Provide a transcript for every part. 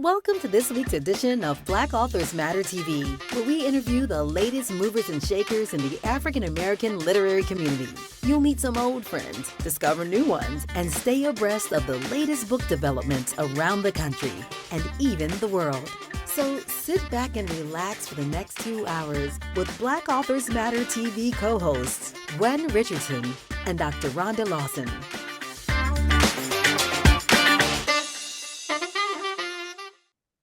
Welcome to this week's edition of Black Authors Matter TV, where we interview the latest movers and shakers in the African American literary community. You'll meet some old friends, discover new ones, and stay abreast of the latest book developments around the country and even the world. So sit back and relax for the next 2 hours with Black Authors Matter TV co-hosts Gwen Richardson and Dr. Rhonda Lawson.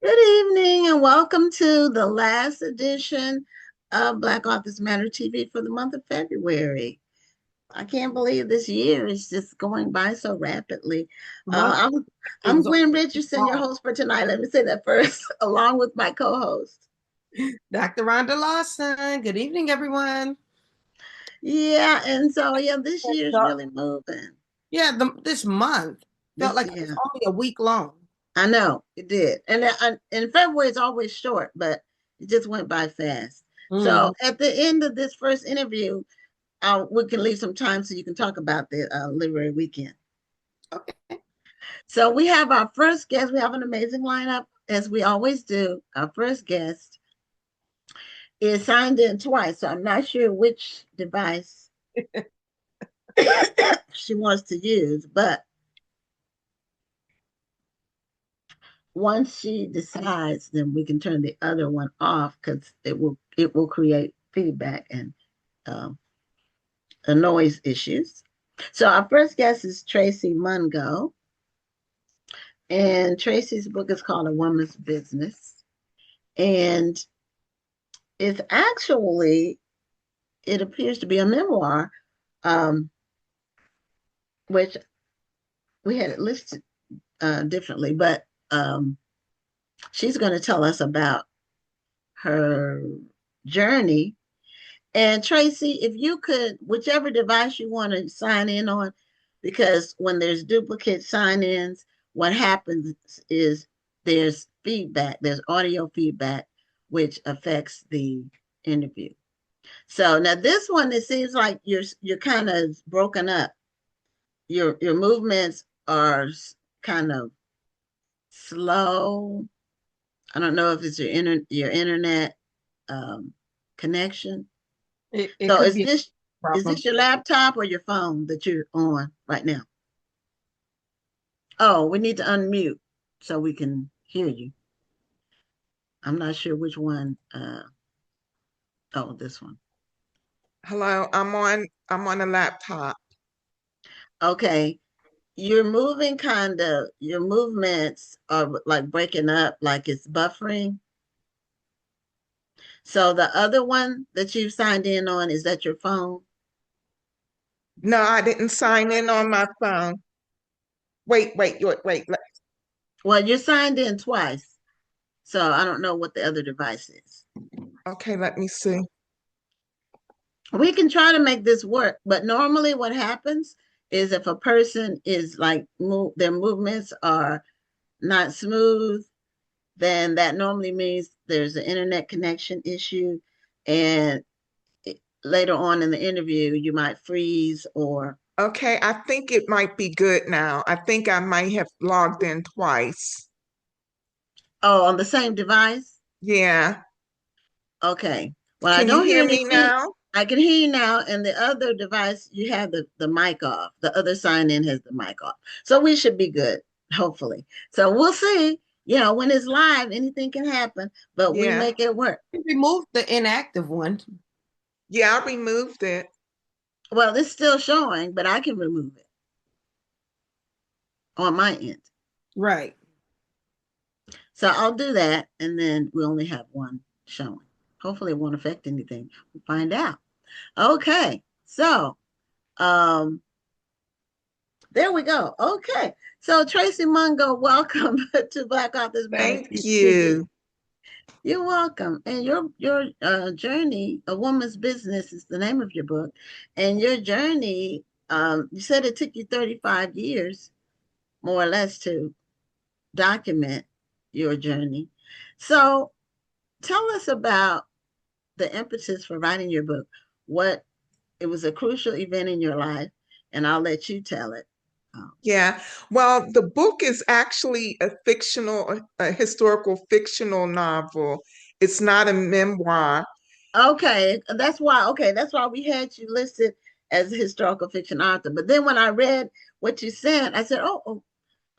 Good evening and welcome to the last edition of Black Authors Matter TV for the month of February. I can't believe this year is just going by so rapidly. I'm Gwen Richardson, your host for tonight. Let me say that first, along with my co-host, Dr. Rhonda Lawson. Good evening, everyone. Yeah, and so this year's really moving. Yeah, this month felt like it was only a week long. I know it did, and in February it's always short, but it just went by fast. So at the end of this first interview, we can leave some time so you can talk about the literary weekend. Okay. So we have our first guest. We have an amazing lineup, as we always do. Our first guest is signed in twice, so I'm not sure which device she wants to use, but once she decides, then we can turn the other one off because it will create feedback and noise issues. So our first guest is Tracy Mungo, and Tracy's book is called A Woman's Business, and it appears to be a memoir, which we had it listed differently, but she's going to tell us about her journey. And Tracy, if you could, whichever device you want to sign in on, because when there's duplicate sign-ins, what happens is there's feedback, there's audio feedback, which affects the interview. So now this one, it seems like you're kind of broken up. Your movements are kind of slow. I don't know if it's your internet connection. So is this your laptop or your phone that you're on right now? Oh, we need to unmute so we can hear you. I'm not sure which one. This one. Hello, I'm on a laptop. Okay. You're moving your movements are like breaking up, like it's buffering. So the other one that you've signed in on, is that your phone? No, I didn't sign in on my phone. Wait. Well, you're signed in twice, so I don't know what the other device is. Okay, let me see. We can try to make this work, but normally what happens is if a person is like their movements are not smooth, then that normally means there's an internet connection issue, and later on in the interview you might freeze or. Okay, I think it might be good now. I think I might have logged in twice. Oh, on the same device? Yeah. Okay. Well, Can you hear me now? I can hear you now, and the other device, you have the mic off. The other sign-in has the mic off. So we should be good, hopefully. So we'll see. When it's live, anything can happen, but we make it work. You removed the inactive one. Yeah, I removed it. Well, it's still showing, but I can remove it on my end. Right. So I'll do that, and then we only have one showing. Hopefully it won't affect anything. We'll find out. Okay, so there we go. Okay, so Tracy Mungo, welcome to Black Authors Matter. Thank you. You're welcome. And your journey, A Woman's Business, is the name of your book. And your journey, you said it took you 35 years, more or less, to document your journey. So tell us about the impetus for writing your book. It was a crucial event in your life, and I'll let you tell it. Oh. Yeah. Well, the book is actually a historical fictional novel. It's not a memoir. Okay, that's why. Okay, that's why we had you listed as a historical fiction author. But then when I read what you said, I said, "Oh,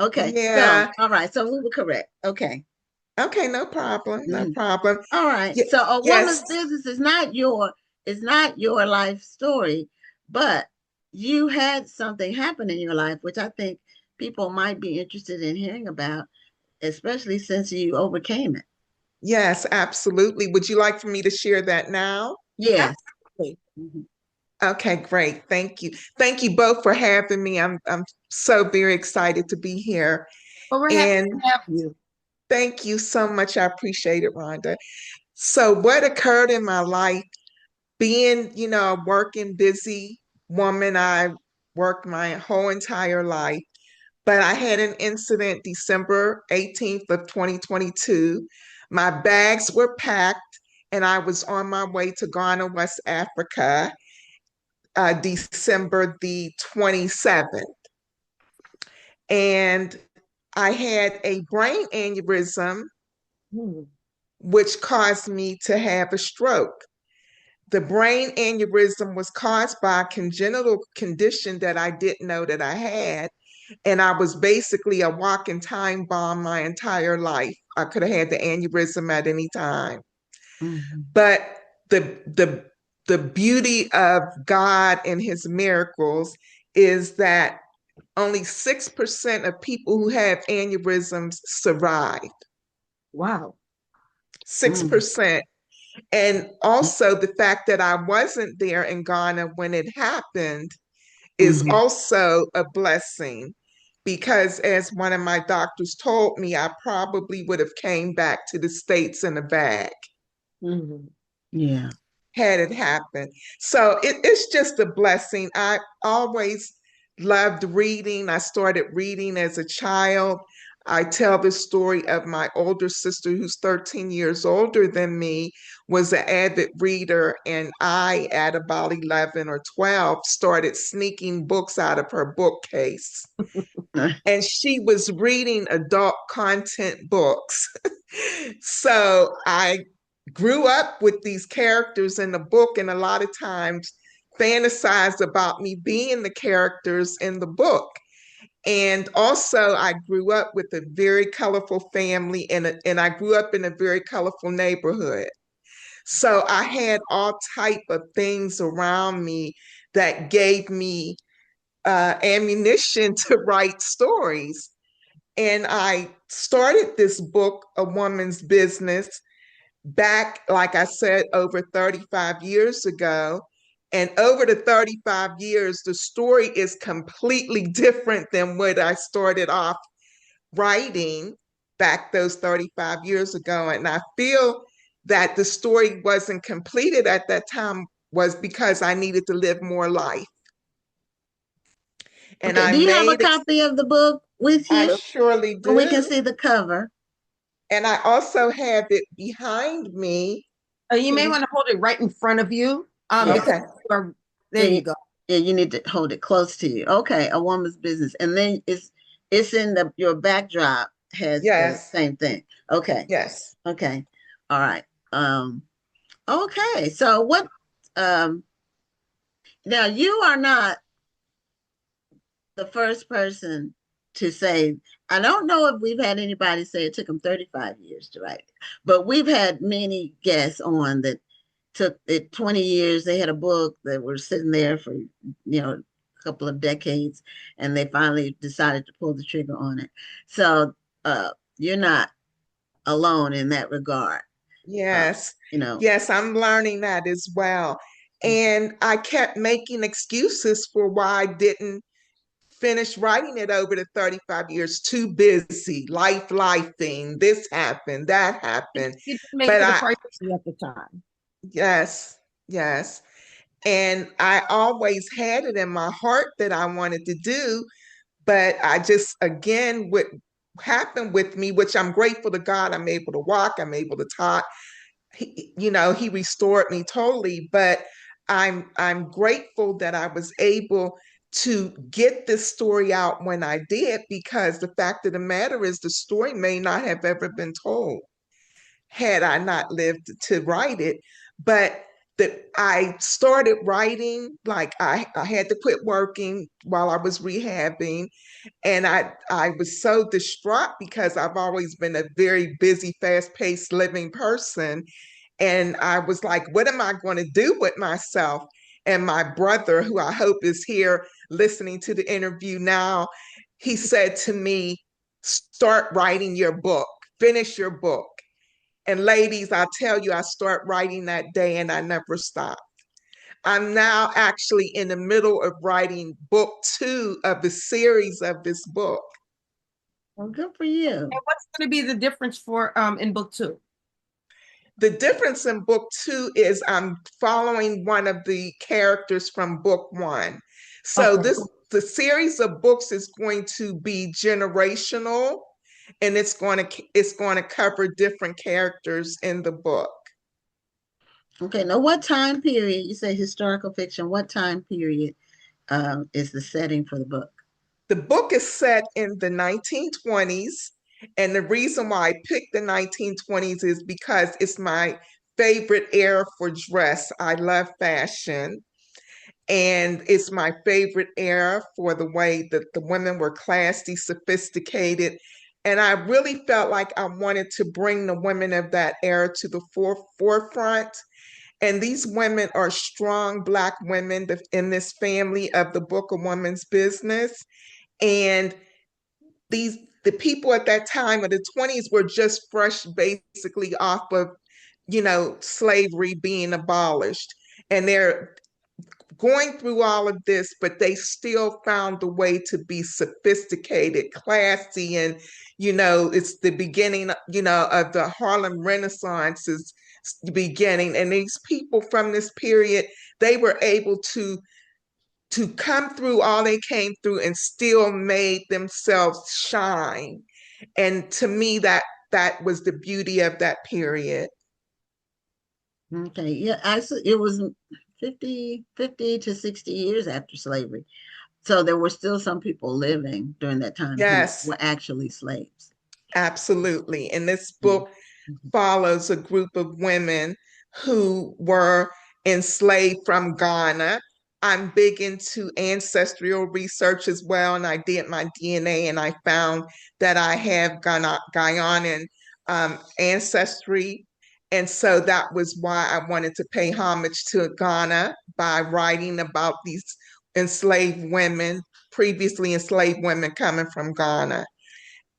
okay." So, Yeah. all right. So we were correct. Okay. Okay, no problem. No Mm. problem. All right. Ye- So a woman's yes. business is not your life story, but you had something happen in your life, which I think people might be interested in hearing about, especially since you overcame it. Yes, absolutely. Would you like for me to share that now? Yes. Absolutely. Mhm. Okay, great. Thank you. Thank you both for having me. I'm so very excited to be here. Well, we're happy And to have you. thank you so much. I appreciate it, Rhonda. So what occurred in my life, being, a working, busy woman, I worked my whole entire life, but I had an incident December 18th of 2022. My bags were packed and I was on my way to Ghana, West Africa, December the 27th. And I had a brain aneurysm, Hmm. which caused me to have a stroke. The brain aneurysm was caused by a congenital condition that I didn't know that I had. And I was basically a walking time bomb my entire life. I could have had the aneurysm at any time. Mhm. But the beauty of God and his miracles is that only 6% of people who have aneurysms survive. Wow. 6%. And also the fact that I wasn't there in Ghana when it happened is Mhm. also a blessing because as one of my doctors told me, I probably would have came back to the States in a bag Hmm. Yeah. had it happened. So it's just a blessing. I always loved reading. I started reading as a child. I tell the story of my older sister, who's 13 years older than me, was an avid reader, and I, at about 11 or 12, started sneaking books out of her bookcase. And she was reading adult content books. So I grew up with these characters in the book, and a lot of times fantasized about me being the characters in the book. And also, I grew up with a very colorful family, and I grew up in a very colorful neighborhood. So I had all type of things around me that gave me ammunition to write stories. And I started this book, A Woman's Business, back, like I said, over 35 years ago. And over the 35 years, the story is completely different than what I started off writing back those 35 years ago. And I feel that the story wasn't completed at that time was because I needed to live more life. And Okay. I Do you have a made it, copy of the book with I you? surely So we can do. see the cover. And I also have it behind me. You Can may you? want to hold it right in front of you. Yeah. Because Okay. there Yeah. you go. Yeah. You need to hold it close to you. Okay. A woman's business. And then it's in your backdrop has the Yes. same thing. Okay. Yes. Okay. All right. Um, okay. So what um now you are not the first person to say, I don't know if we've had anybody say it took them 35 years to write it, but we've had many guests on that took it 20 years. They had a book that were sitting there for, a couple of decades, and they finally decided to pull the trigger on it. So you're not alone in that regard. Uh, Yes. you know, Yes, I'm learning that as well. And I kept making excuses for why I didn't finish writing it over the 35 years. Too busy, life thing, this happened, that happened. You didn't make But it a priority at the time. yes, yes. And I always had it in my heart that I wanted to do, but I just, again, what happened with me, which I'm grateful to God, I'm able to walk, I'm able to talk. He restored me totally, but I'm grateful that I was able to get this story out when I did, because the fact of the matter is the story may not have ever been told had I not lived to write it. But that I started writing, like I had to quit working while I was rehabbing. And I was so distraught because I've always been a very busy, fast-paced living person. And I was like, what am I going to do with myself? And my brother, who I hope is here listening to the interview now, he said to me, start writing your book, finish your book. And ladies, I tell you, I start writing that day and I never stop. I'm now actually in the middle of writing book 2 of the series of this book. Well, good for you. And what's going to be the difference for in book 2? The difference in book 2 is I'm following one of the characters from book 1. So Okay. the series of books is going to be generational, and it's going to cover different characters in the book. Okay, now what time period, you say historical fiction, what time period is the setting for the book? The book is set in the 1920s. And the reason why I picked the 1920s is because it's my favorite era for dress. I love fashion. And it's my favorite era for the way that the women were classy, sophisticated. And I really felt like I wanted to bring the women of that era to the forefront. And these women are strong Black women in this family of the Book of Women's Business. And the people at that time of the 20s were just fresh, basically off of, slavery being abolished. And they're going through all of this, but they still found a way to be sophisticated, classy, and it's the beginning, of the Harlem Renaissance is beginning. And these people from this period, they were able to come through all they came through and still made themselves shine. And to me, that was the beauty of that period. Okay, yeah, it was 50 to 60 years after slavery. So there were still some people living during that time Yes, who were actually slaves. absolutely. And this book follows a group of women who were enslaved from Ghana. I'm big into ancestral research as well, and I did my DNA, and I found that I have Ghanaian ancestry. And so that was why I wanted to pay homage to Ghana by writing about these enslaved women, previously enslaved women coming from Ghana.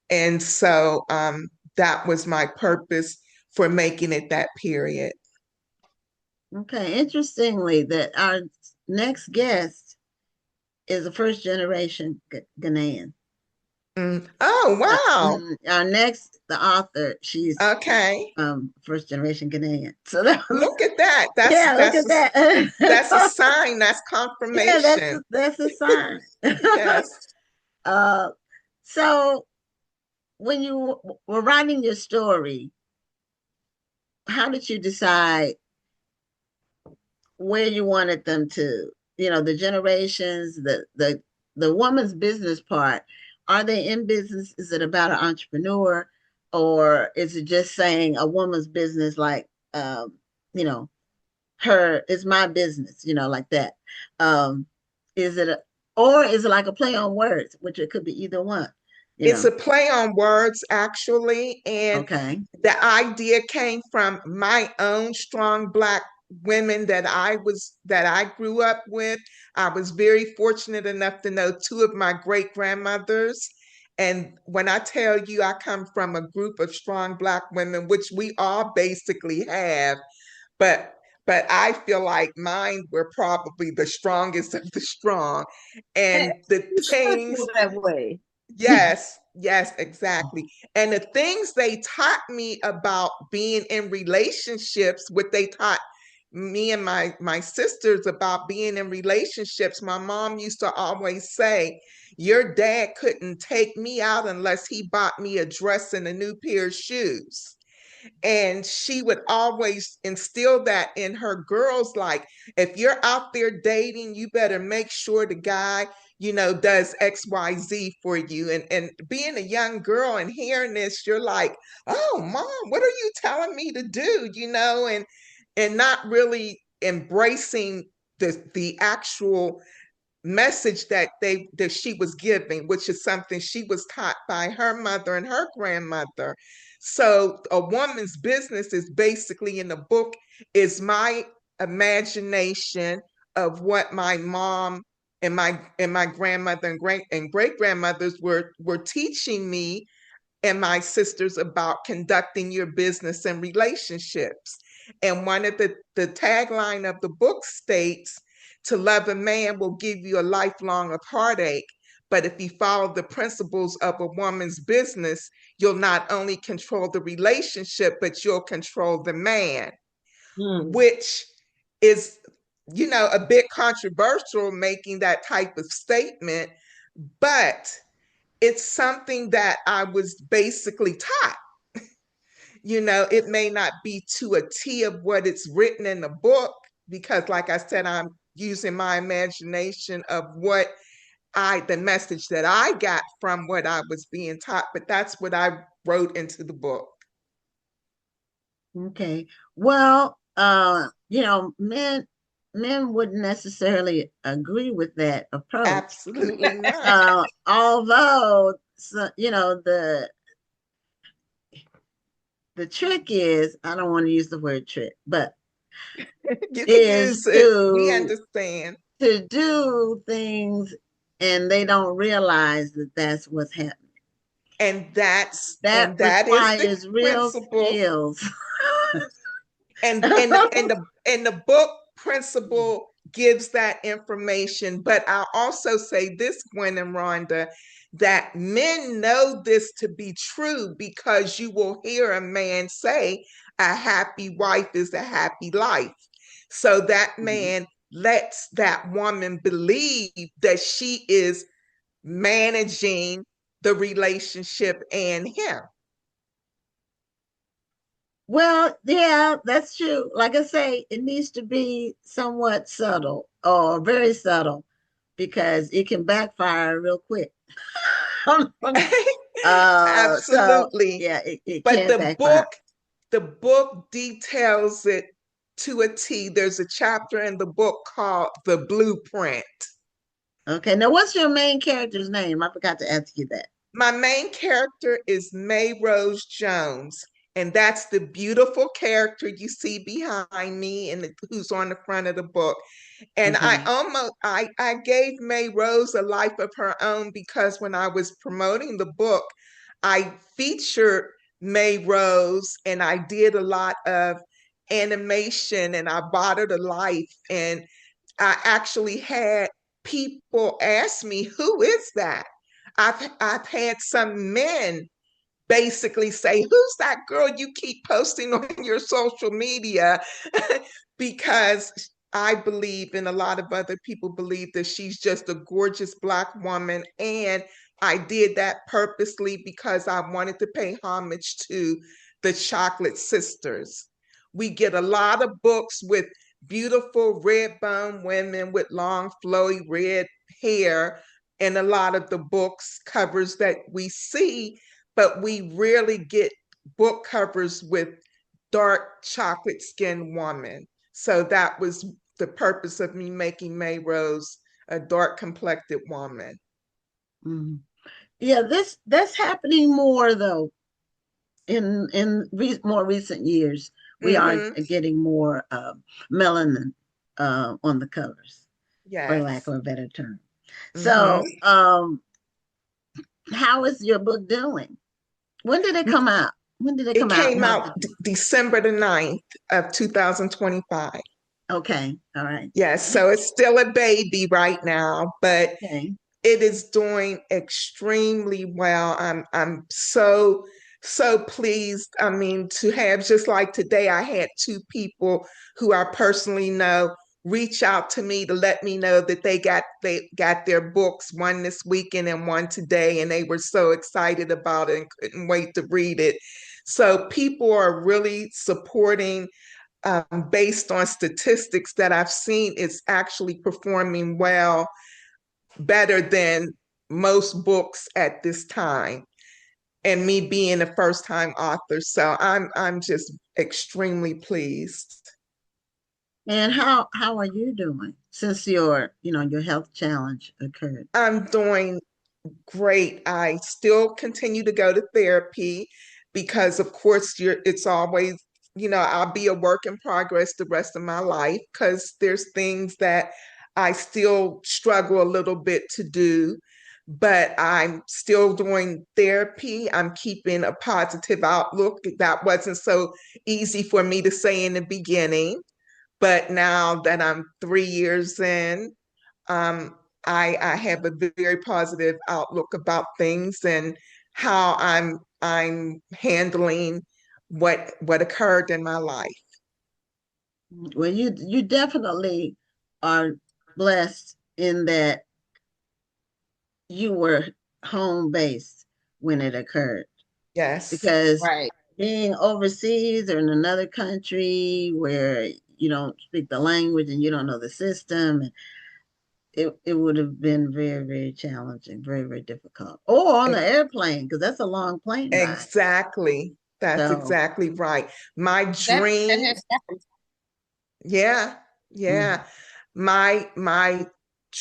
And so that was my purpose for making it that period. Okay, interestingly, that our next guest is a first generation Ghanaian. Oh, wow. Our next, the author, she's okay. First generation Ghanaian. So that was, look at that. Look at that. That's a sign. That's confirmation. Yeah, that's a sign. Yes. So when you were writing your story, how did you decide where you wanted them to, the generations, the woman's business part? Are they in business? Is it about an entrepreneur, or is it just saying a woman's business, like, her is my business, like that? Is it or is it like a play on words, which it could be either one? It's a play on words, actually. And okay, the idea came from my own strong Black women that I grew up with. I was very fortunate enough to know 2 of my great grandmothers. And when I tell you I come from a group of strong Black women, which we all basically have, but I feel like mine were probably the strongest of the strong. And the things that way. Yes, exactly. And the things they taught me about being in relationships, what they taught me and my sisters about being in relationships, my mom used to always say, your dad couldn't take me out unless he bought me a dress and a new pair of shoes. And she would always instill that in her girls, like, if you're out there dating, you better make sure the guy does XYZ for you. And being a young girl and hearing this, you're like, oh, mom, what are you telling me to do? And not really embracing the actual message that she was giving, which is something she was taught by her mother and her grandmother. So a woman's business is basically, in the book, is my imagination of what my mom and my grandmother and great grandmothers were teaching me and my sisters about conducting your business and relationships. And one of the tagline of the book states, to love a man will give you a lifelong of heartache, but if you follow the principles of a woman's business, you'll not only control the relationship, but you'll control the man, which is, a bit controversial making that type of statement, but it's something that I was basically taught. It may not be to a T of what it's written in the book, because like I said, I'm using my imagination of the message that I got from what I was being taught, but that's what I wrote into the book. Okay. Well, men wouldn't necessarily agree with that approach. Absolutely not. Although, the trick is, I don't want to use the word trick, but you can is use it. We understand. to do things and they don't realize that that's what's happening. And that requires is the real principle. Skills. and the book principle gives that information. But I'll also say this, Gwen and Rhonda, that men know this to be true, because you will hear a man say, a happy wife is a happy life. So that man lets that woman believe that she is managing the relationship and him. Well, yeah, that's true. Like I say, it needs to be somewhat subtle or very subtle, because it can backfire real quick. Absolutely. So, yeah, it But can backfire. the book details it to a T. There's a chapter in the book called The Blueprint. Okay, now what's your main character's name? I forgot to ask you that. My main character is May Rose Jones, and that's the beautiful character you see behind me and who's on the front of the book. And I gave May Rose a life of her own, because when I was promoting the book, I featured May Rose and I did a lot of animation and I bought her to life. And I actually had people ask me, who is that? I've had some men basically say, who's that girl you keep posting on your social media? Because I believe, and a lot of other people believe, that she's just a gorgeous Black woman. And I did that purposely because I wanted to pay homage to the Chocolate Sisters. We get a lot of books with beautiful red bone women with long flowy red hair in a lot of the books covers that we see, but we rarely get book covers with dark chocolate skinned woman. So that was the purpose of me making May Rose a dark complected woman. Mm-hmm. Yeah, that's happening more though. In more recent years, we are getting more melanin on the covers, for lack of a better term. So, how is your book doing? When did it come out? When did it come out? It came out December the 9th of 2025. Okay, all right. Yes, so it's still a baby right now, but it is doing extremely well. I'm so pleased. I mean, to have, just like today, I had two people who I personally know reach out to me to let me know that they got their books, one this weekend and one today, and they were so excited about it and couldn't wait to read it. So people are really supporting. Based on statistics that I've seen, it's actually performing well better than most books at this time, and me being a first time author. So I'm just extremely pleased. And how are you doing since your health challenge occurred? I'm doing great. I still continue to go to therapy because of course it's always, I'll be a work in progress the rest of my life because there's things that I still struggle a little bit to do, but I'm still doing therapy. I'm keeping a positive outlook. That wasn't so easy for me to say in the beginning, but now that I'm 3 years in, um, I have a very positive outlook about things and how I'm handling what occurred in my life. Well, you definitely are blessed in that you were home based when it occurred, Yes, because Right. being overseas or in another country where you don't speak the language and you don't know the system, it would have been very, very challenging, very, very difficult. Or on e- the airplane, because that's a long plane ride. exactly. That's So, exactly right. My That dream, has happened. yeah, mm, yeah. My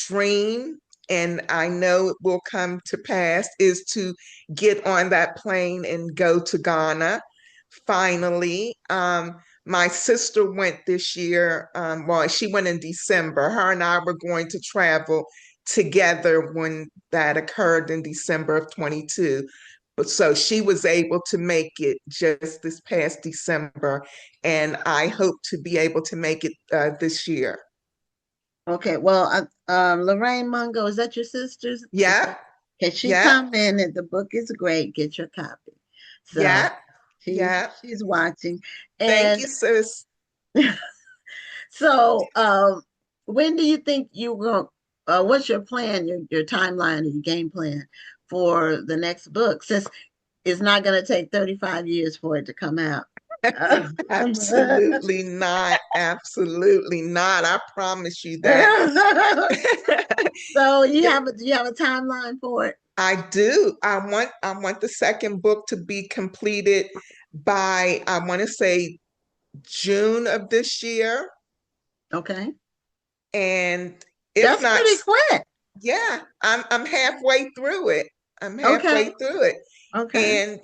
dream, and I know it will come to pass, is to get on that plane and go to Ghana finally. My sister went this year. Well, she went in December. Her and I were going to travel together when that occurred in December of 22. But so she was able to make it just this past December, and I hope to be able to make it this year. okay. Well, Lorraine Mungo, is that your sister's? Yeah, Can she yeah, come in? And the book is great. Get your copy. So yeah, she's yeah. she's watching. Thank And you, sis. so, when do you think you will? What's your plan? Your timeline or your game plan for the next book? Since it's not going to take 35 years for it to come out. Absolutely not. Absolutely not. I promise you that. So do you have a timeline for it? I do. I want the second book to be completed by, I want to say, June of this year. Okay. And if That's not, pretty quick. yeah, I'm halfway through it. I'm halfway Okay. through it. Okay. And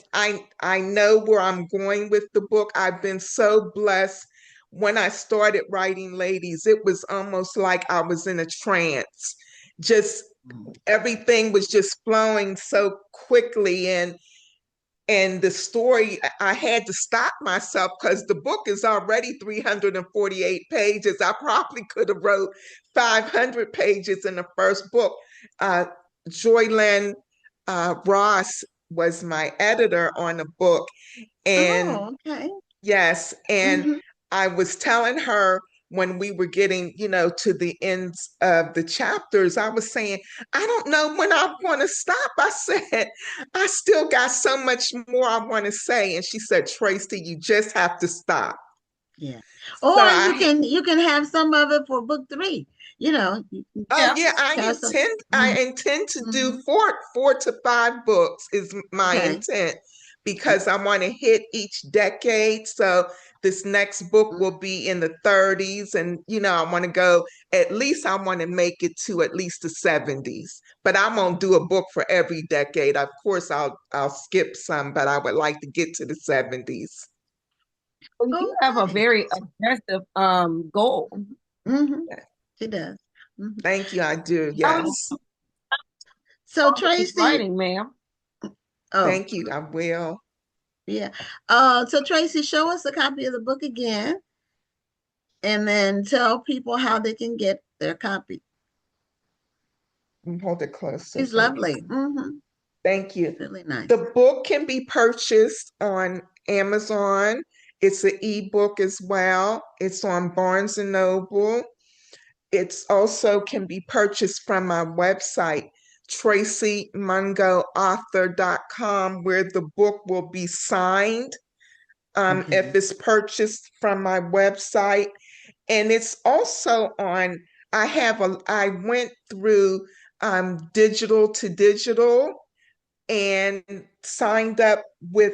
I know where I'm going with the book. I've been so blessed. When I started writing Ladies, it was almost like I was in a trance. Just everything was just flowing so quickly, and the story, I had to stop myself because the book is already 348 pages. I probably could have wrote 500 pages in the first book. uh, Joylyn Ross was my editor on the book, and Oh, okay. yes, and Hmm. I was telling her when we were getting, to the ends of the chapters, I was saying, I don't know when I want to stop. I said, I still got so much more I want to say. And she said, Tracy, you just have to stop. Yeah. So Or you can have some of it for book three. oh Yeah. yeah, Have some. I Mhm, intend to do mhm. four to five books is my Okay. intent, because I want to hit each decade. So this next book Mm. will be in the 30s, and I want to go, at least I want to make it to at least the 70s. But I won't do a book for every decade. Of course I'll skip some, but I would like to get to the 70s. Well, you have a Okay. very aggressive goal. Hmm. She does. Hmm. Thank you, I do. How are you Yes. So keep Tracy, writing, ma'am? oh Thank you. I will. yeah. So Tracy, show us a copy of the book again, and then tell people how they can get their copy. Hold it closer She's so you lovely. can. Hmm. Thank you. Really nice. The book can be purchased on Amazon. It's an ebook as well. It's on Barnes and Noble. It's also can be purchased from my website, tracymungoauthor.com, where the book will be signed if Okay. it's purchased from my website. And it's also on, I went through digital to digital, and signed up with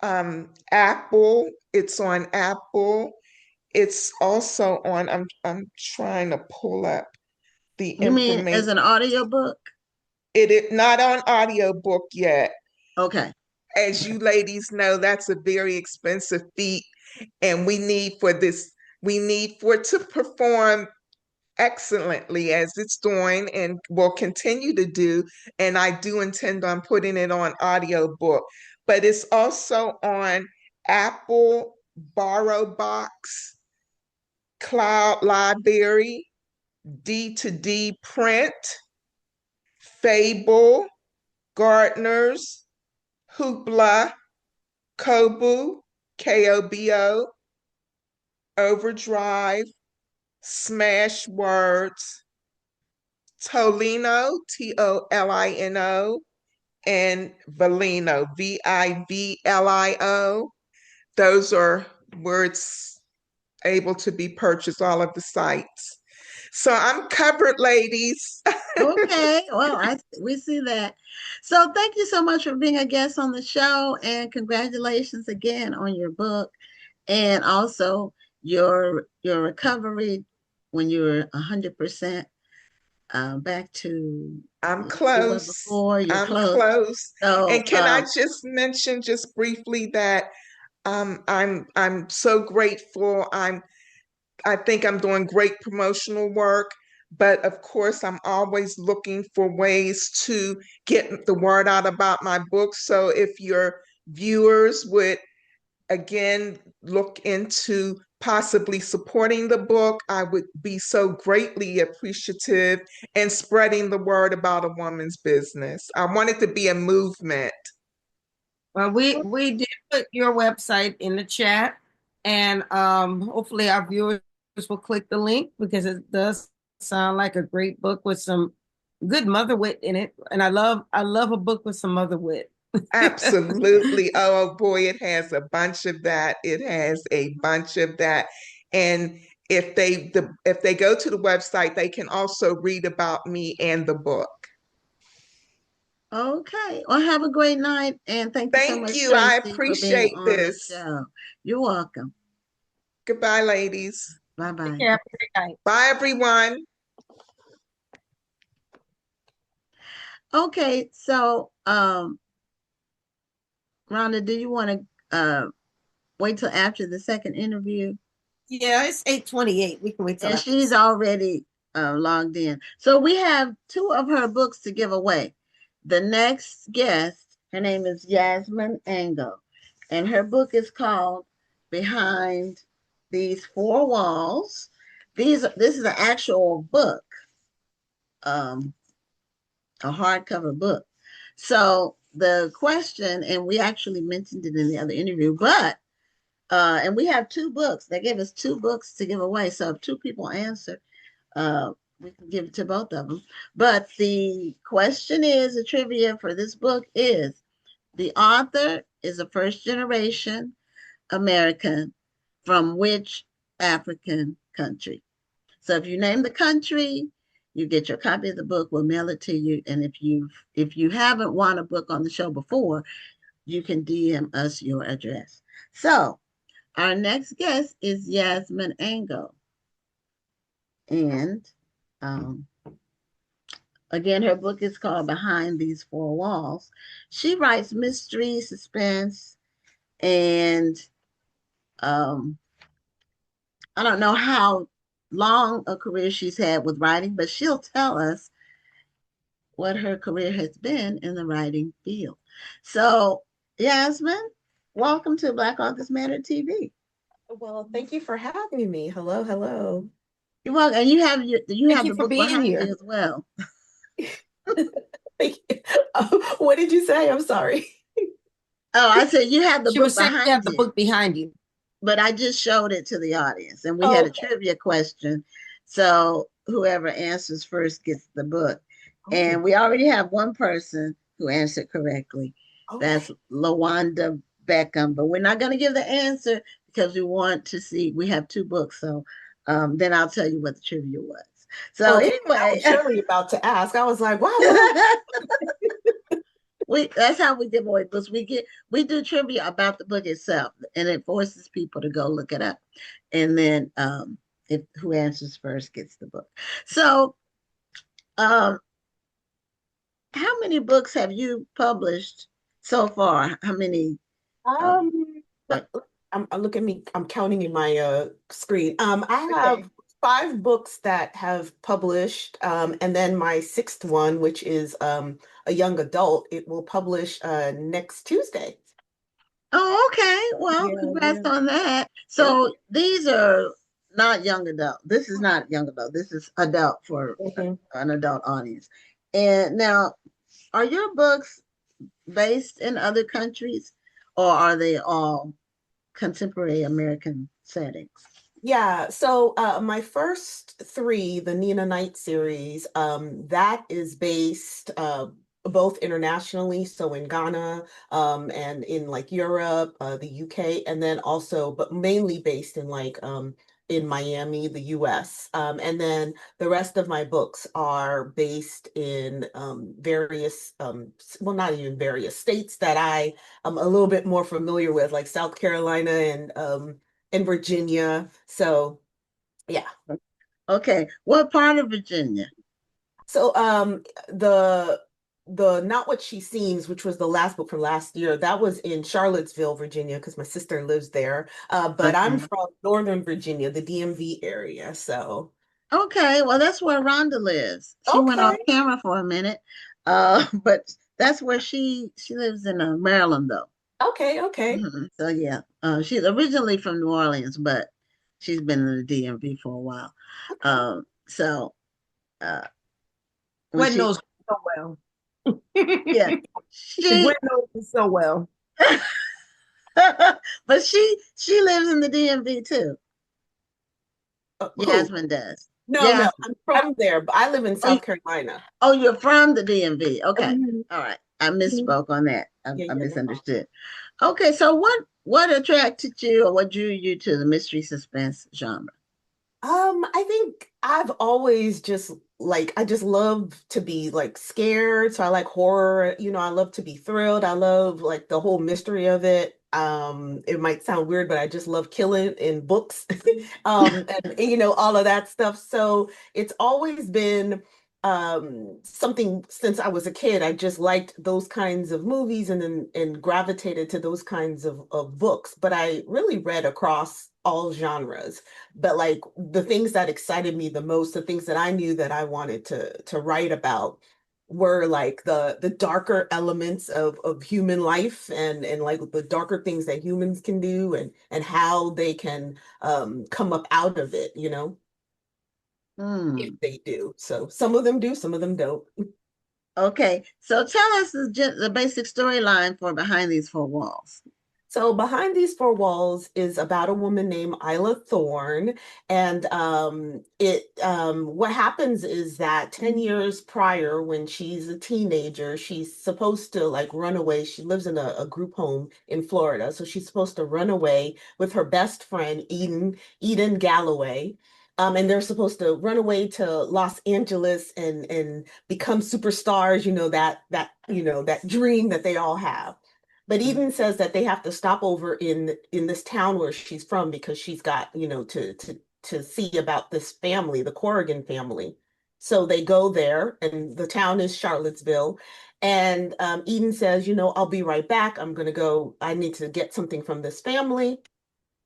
Apple. It's on Apple. It's also on, I'm trying to pull up the You mean as information. an audiobook? It is not on audiobook yet. Okay. As you ladies know, that's a very expensive feat, and we need for it to perform excellently as it's doing and will continue to do. And I do intend on putting it on audiobook, but it's also on Apple, Borrow Box, Cloud Library, D2D Print, Fable, Gardeners, Hoopla, Kobo, Kobo, Overdrive, Smash Words, Tolino, Tolino, and Villino, Vivilio. Those are words able to be purchased, all of the sites. So I'm covered, ladies. Okay. Well, we see that. So thank you so much for being a guest on the show, and congratulations again on your book, and also your recovery when you were 100% back to I'm like you were close. before. You're I'm close. close. So And can I just mention just briefly that I'm so grateful. I think I'm doing great promotional work, but of course I'm always looking for ways to get the word out about my book. So if your viewers would again look into possibly supporting the book, I would be so greatly appreciative in spreading the word about a woman's business. I want it to be a movement. Well, we did put your website in the chat, and hopefully our viewers will click the link because it does sound like a great book with some good mother wit in it. And I love a book with some mother wit. Absolutely. Oh boy, it has a bunch of that. It has a bunch of that. And if they go to the website, they can also read about me and the book. okay. Well, have a great night, and thank you so Thank much, you. I Tracy, for being appreciate on the this. show. You're welcome. Goodbye, ladies. Bye Take bye. care. Have a great night. Bye, everyone. Okay, so Rhonda, do you want to wait till after the second interview? Yeah, it's 8:28. We can wait till And after she's this. already logged in. So we have two of her books to give away. The next guest, her name is Yasmin Angoe, and her book is called Behind These Four Walls. This is an actual book, um, a hardcover book. So the question, and we actually mentioned it in the other interview, but and we have two books. They gave us two books to give away. So if two people answer, we can give it to both of them. But the question is, the trivia for this book is, the author is a first generation American from which African country? So if you name the country, you get your copy of the book. We'll mail it to you. And if you haven't won a book on the show before, you can DM us your address. So our next guest is Yasmin Angoe. And again, her book is called Behind These Four Walls. She writes mystery, suspense, and I don't know how long a career she's had with writing, but she'll tell us what her career has been in the writing field. So, Yasmin, welcome to Black Authors Matter TV. Well, thank you for having me. Hello, hello. You're welcome. And you have Thank you the for book being behind here. you as well. Thank you. Oh, what did you say? I'm sorry. Oh, I said you have the She book was saying you behind have the you. book behind you. But I just showed it to the audience, and we had a trivia question. So whoever answers first gets the book. Okay. And we already have one person who answered correctly. Okay. That's Lawanda Beckham. But we're not going to give the answer because we want to see. We have two books. So then I'll tell you what the trivia was. So Okay, I anyway, was surely about to ask. I was like, wow. that's how we give away books. We do trivia about the book itself, and it forces people to go look it up. And then if who answers first gets the book. So um how many books have you published so far? How many um Um, like look at me. I'm counting in my screen. I okay. have 5 books that have published, and then my sixth one, which is a young adult, it will publish next Tuesday. Oh, okay. Well, Yeah, congrats yeah. on that. Thank So these are not young adult. This is not young adult. This is adult for you. an adult audience. And now, are your books based in other countries, or are they all contemporary American settings? Yeah, so my first 3, the Nina Knight series, that is based both internationally, so in Ghana, and in like Europe, the UK, and then also, but mainly based in like in Miami, the US. And then the rest of my books are based in various, well, not even various states that I am a little bit more familiar with, like South Carolina and in Virginia. So yeah. Okay. What part of Virginia? So the Not What She Seems, which was the last book from last year, that was in Charlottesville, Virginia, because my sister lives there. But I'm Okay. from Northern Virginia, the DMV area. So Okay. Well, that's where Rhonda lives. She went off okay, camera for a minute. But that's where she lives in Maryland though. okay. So yeah, she's originally from New Orleans, but she's been in the DMV for a while. Okay. So uh, when Gwen she, knows so well. yeah, Gwen she, knows me so well. but she lives in the DMV too. Who? Yasmin does. No, no, Yasmin. I'm from there, but I live in Oh, South Carolina. oh, you're from the DMV. Okay, Mhm. all right. I Mhm. misspoke on that. Yeah, I yeah, no problem. misunderstood. Okay, so what attracted you or what drew you to the mystery suspense genre? I think I've always just like I just love to be like scared. So I like horror, I love to be thrilled. I love like the whole mystery of it. It might sound weird, but I just love killing in books. And all of that stuff. So it's always been something since I was a kid. I just liked those kinds of movies and gravitated to those kinds of books. But I really read across all genres, but like the things that excited me the most, the things that I knew that I wanted to write about were like the darker elements of human life and like the darker things that humans can do and how they can come up out of it, if Hmm. they do. So some of them do, some of them don't. Okay, so tell us the basic storyline for Behind These Four Walls. So Behind These Four Walls is about a woman named Isla Thorne. And what happens is that 10 years prior, when she's a teenager, she's supposed to like run away. She lives in a group home in Florida. So she's supposed to run away with her best friend, Eden Galloway. And they're supposed to run away to Los Angeles and become superstars, that dream that they all have. But Eden says that they have to stop over in this town where she's from because she's got, to see about this family, the Corrigan family. So they go there, and the town is Charlottesville. And Eden says, I'll be right back. I'm gonna go. I need to get something from this family,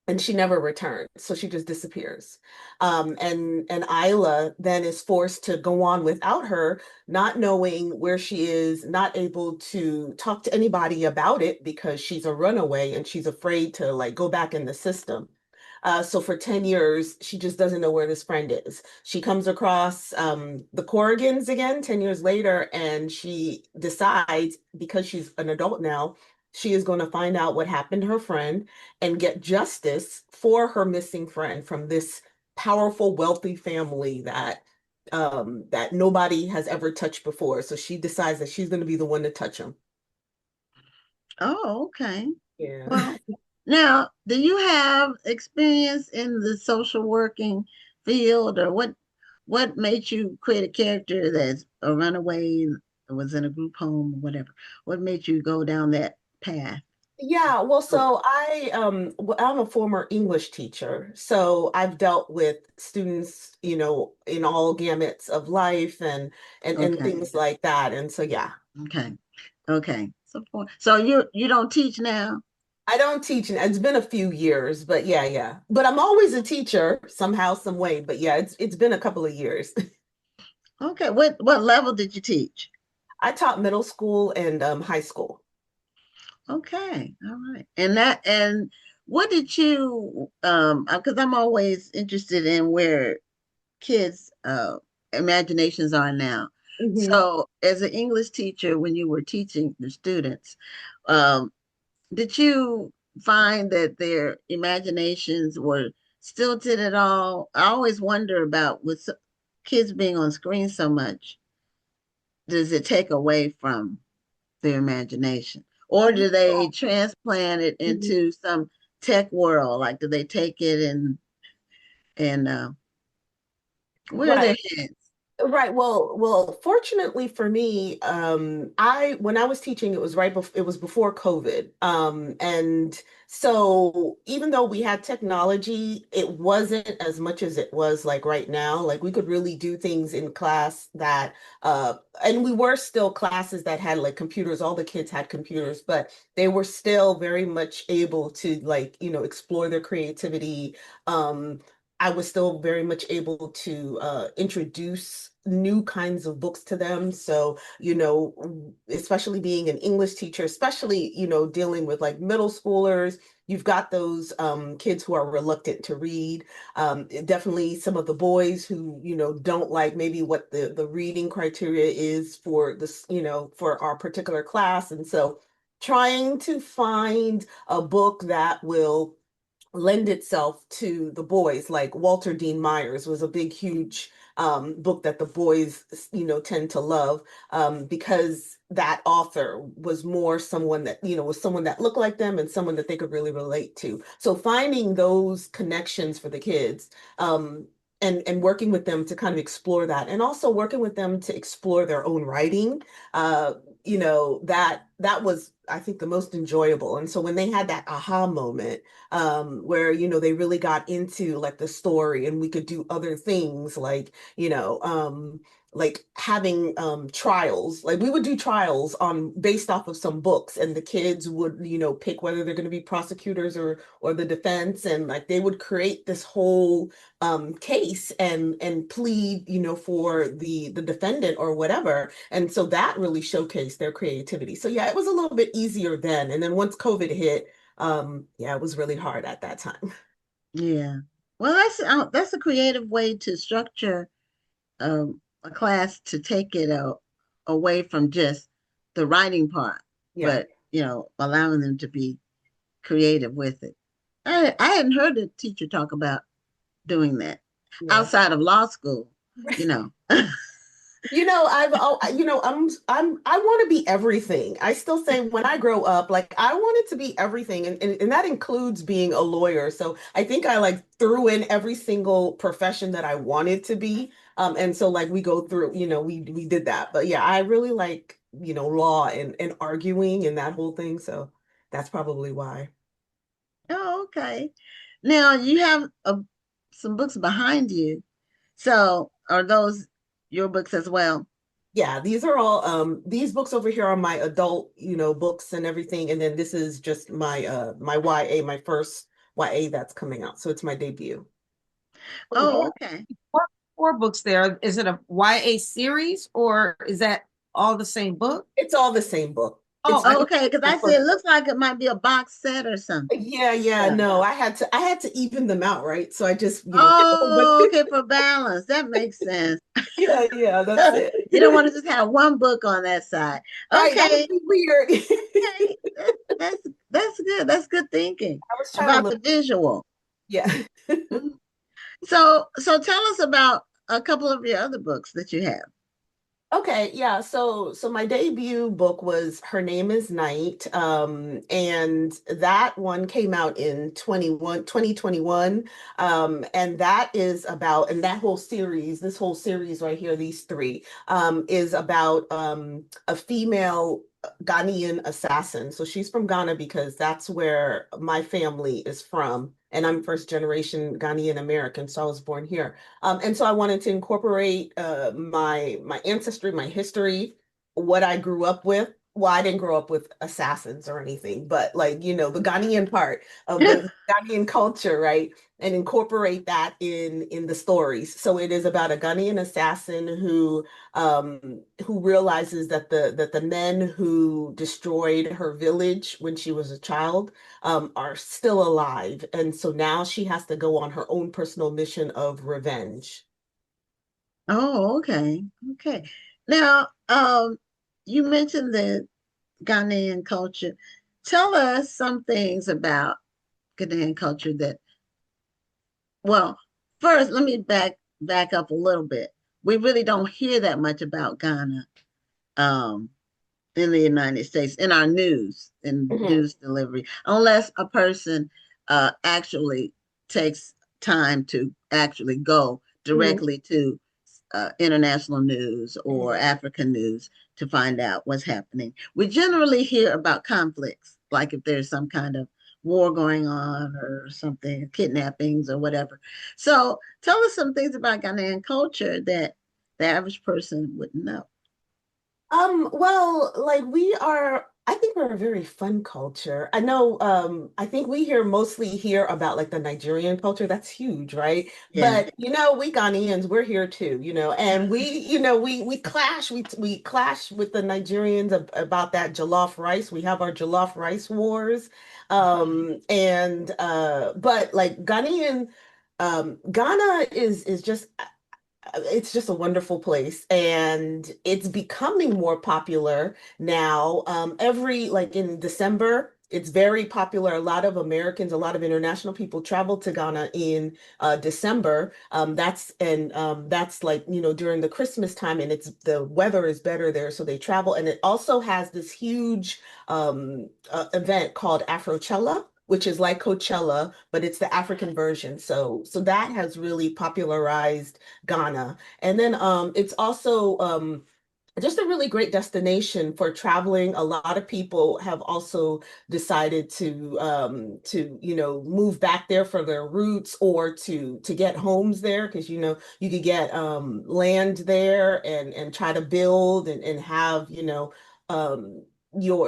and she never returns, so she just disappears. And Isla then is forced to go on without her, not knowing where she is, not able to talk to anybody about it because she's a runaway and she's afraid to like go back in the system. So for 10 years, she just doesn't know where this friend is. She comes across the Corrigans again 10 years later, and she decides, because she's an adult now, she is going to find out what happened to her friend and get justice for her missing friend from this powerful, wealthy family that nobody has ever touched before. So she decides that she's going to be the one to touch him. Oh, okay. Yeah. Well, now, do you have experience in the social working field, or what made you create a character that's a runaway, was in a group home or whatever? What made you go down that path? Yeah, well, Oh, so I'm a former English teacher, so I've dealt with students, in all gamuts of life and okay, things like that. And so yeah, okay, okay. So you don't teach now? I don't teach, and it's been a few years, but yeah, yeah. But I'm always a teacher somehow, some way. But yeah, it's been a couple of years. Okay, what level did you teach? I taught middle school and high school. Okay, all right. And what did you because I'm always interested in where kids imaginations are now. Mhm. So as an English teacher, when you were teaching the students, um, did you find that their imaginations were stilted at all? I always wonder about with kids being on screen so much, does it take away from their imagination? Or do they transplant it Mhm. into some tech world? Like, do they take it and where are their Right. heads? Right. Well, fortunately for me, I when I was teaching, it was it was before COVID. And so even though we had technology, it wasn't as much as it was like right now. Like we could really do things in class that and we were still classes that had like computers, all the kids had computers, but they were still very much able to like, explore their creativity. I was still very much able to introduce new kinds of books to them. So, especially being an English teacher, especially, dealing with like middle schoolers, you've got those kids who are reluctant to read. Definitely some of the boys who, don't like maybe what the reading criteria is for this, for our particular class. And so trying to find a book that will lend itself to the boys. Like Walter Dean Myers was a big, huge book that the boys, tend to love because that author was more someone that, was someone that looked like them and someone that they could really relate to. So finding those connections for the kids and working with them to kind of explore that and also working with them to explore their own writing, uh, that was, I think, the most enjoyable. And so when they had that aha moment, where they really got into like the story and we could do other things like having trials. Like we would do trials on based off of some books, and the kids would pick whether they're going to be prosecutors or the defense, and like they would create this whole case and plead for the defendant or whatever. And so that really showcased their creativity. So yeah, it was a little bit easier then. And then once COVID hit, yeah, it was really hard at that time. Yeah. Well, that's a creative way to structure a class to take it away from just the writing part, Yeah, but allowing them to be creative with it. I hadn't heard a teacher talk about doing that yeah. outside of law school, you know. I've, oh, I want to be everything. I still say when I grow up, like I wanted to be everything, and that includes being a lawyer. So I think I like threw in every single profession that I wanted to be. And so like we go through, we did that. But yeah, I really like, law and arguing and that whole thing. So that's probably why. Oh, okay. Now you have some books behind you. So are those your books as well? Yeah, these are all these books over here are my adult, books and everything. And then this is just my YA, my first YA that's coming out. So it's my debut. Oh, okay. Four books there. Is it a YA series or is that all the same book? It's all the same book. Oh, It's I Oh, can. okay. Because I said it looks like it might be a box set or something. yeah, yeah, Yeah. no, I had to even them out, right? So I just, did a whole bunch. Oh, okay, for balance. That makes sense. Yeah, yeah, that's it. You don't want to just have one book on that side. Right, that would Okay, be weird. okay. That's good. That's good thinking I was trying to about look. the visual. Yeah. Mhm. So tell us about a couple of your other books that you have. Okay, yeah. So my debut book was Her Name is Night. And that one came out in 2021. And that is about, and that whole series, this whole series right here, these three, is about a female Ghanaian assassin. So she's from Ghana because that's where my family is from. And I'm first generation Ghanaian American, so I was born here. And so I wanted to incorporate my ancestry, my history, what I grew up with. Well, I didn't grow up with assassins or anything, but like, the Ghanaian part of the Ghanaian culture, right? And incorporate that in the stories. So it is about a Ghanaian assassin who realizes that the men who destroyed her village when she was a child are still alive. And so now she has to go on her own personal mission of revenge. Oh, okay. Okay. Now, you mentioned the Ghanaian culture. Tell us some things about Ghanaian culture that, well, first, let me back up a little bit. We really don't hear that much about Ghana um, in the United States in our in Mhm, news delivery, unless a person actually takes time to actually go mhm, directly to international news or mhm. African news to find out what's happening. We generally hear about conflicts, like if there's some kind of war going on or something, kidnappings or whatever. So tell us some things about Ghanaian culture that the average person wouldn't know. Well, like I think we're a very fun culture. I know, I think we mostly hear about like the Nigerian culture. That's huge, right? Yeah. But we Ghanaians, we're here too, and we clash, we clash with the Nigerians about that jollof rice. We have our jollof rice wars. And but like Ghana is just it's just a wonderful place, and it's becoming more popular now. Every like in December, it's very popular. A lot of Americans, a lot of international people travel to Ghana in December. That's like during the Christmas time, and it's the weather is better there, so they travel. And it also has this huge event called Afrochella, which is like Coachella, but it's the African version. So that has really popularized Ghana. And then it's also just a really great destination for traveling. A lot of people have also decided to move back there for their roots or to get homes there because you could get land there and try to build and have um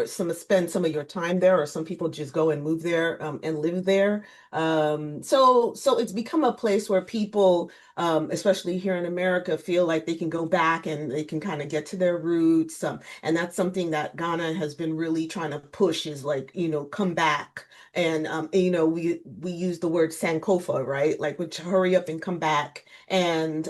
spend some of your time there, or some people just go and move there and live there. So it's become a place where people especially here in America, feel like they can go back and they can kind of get to their roots. And that's something that Ghana has been really trying to push is like, come back. And we use the word Sankofa, right? Like, which hurry up and come back and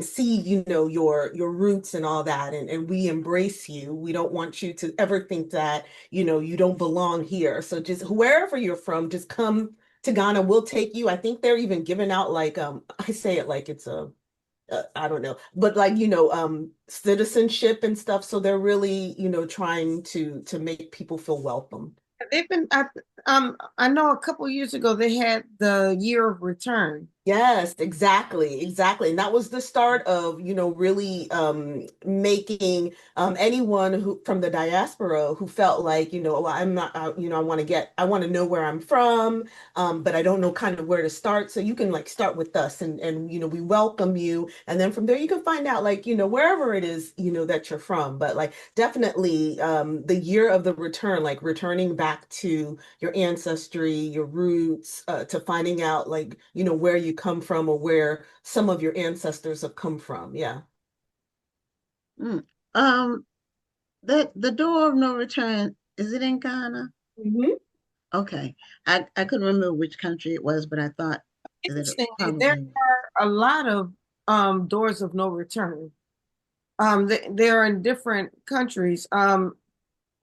see, your roots and all that. And we embrace you. We don't want you to ever think that, you don't belong here. So just wherever you're from, just come to Ghana. We'll take you. I think they're even giving out like I say it like it's a I don't know, but like citizenship and stuff. So they're really trying to make people feel welcome. They've been, I know a couple years ago they had the year of return. Yes, exactly, exactly. And that was the start of, really making anyone who from the diaspora who felt like, well, I'm not, I want to know where I'm from, but I don't know kind of where to start. So you can like start with us and we welcome you. And then from there you can find out like, wherever it is, that you're from. But like definitely the year of the return, like returning back to your ancestry, your roots, to finding out like, where you come from or where some of your ancestors have come from. Yeah. Mm. Um, the door of no return, is it in Ghana? Mhm. Okay. I couldn't remember which country it was, but I thought that it Interestingly, there probably are a lot of doors of no return. They're in different countries.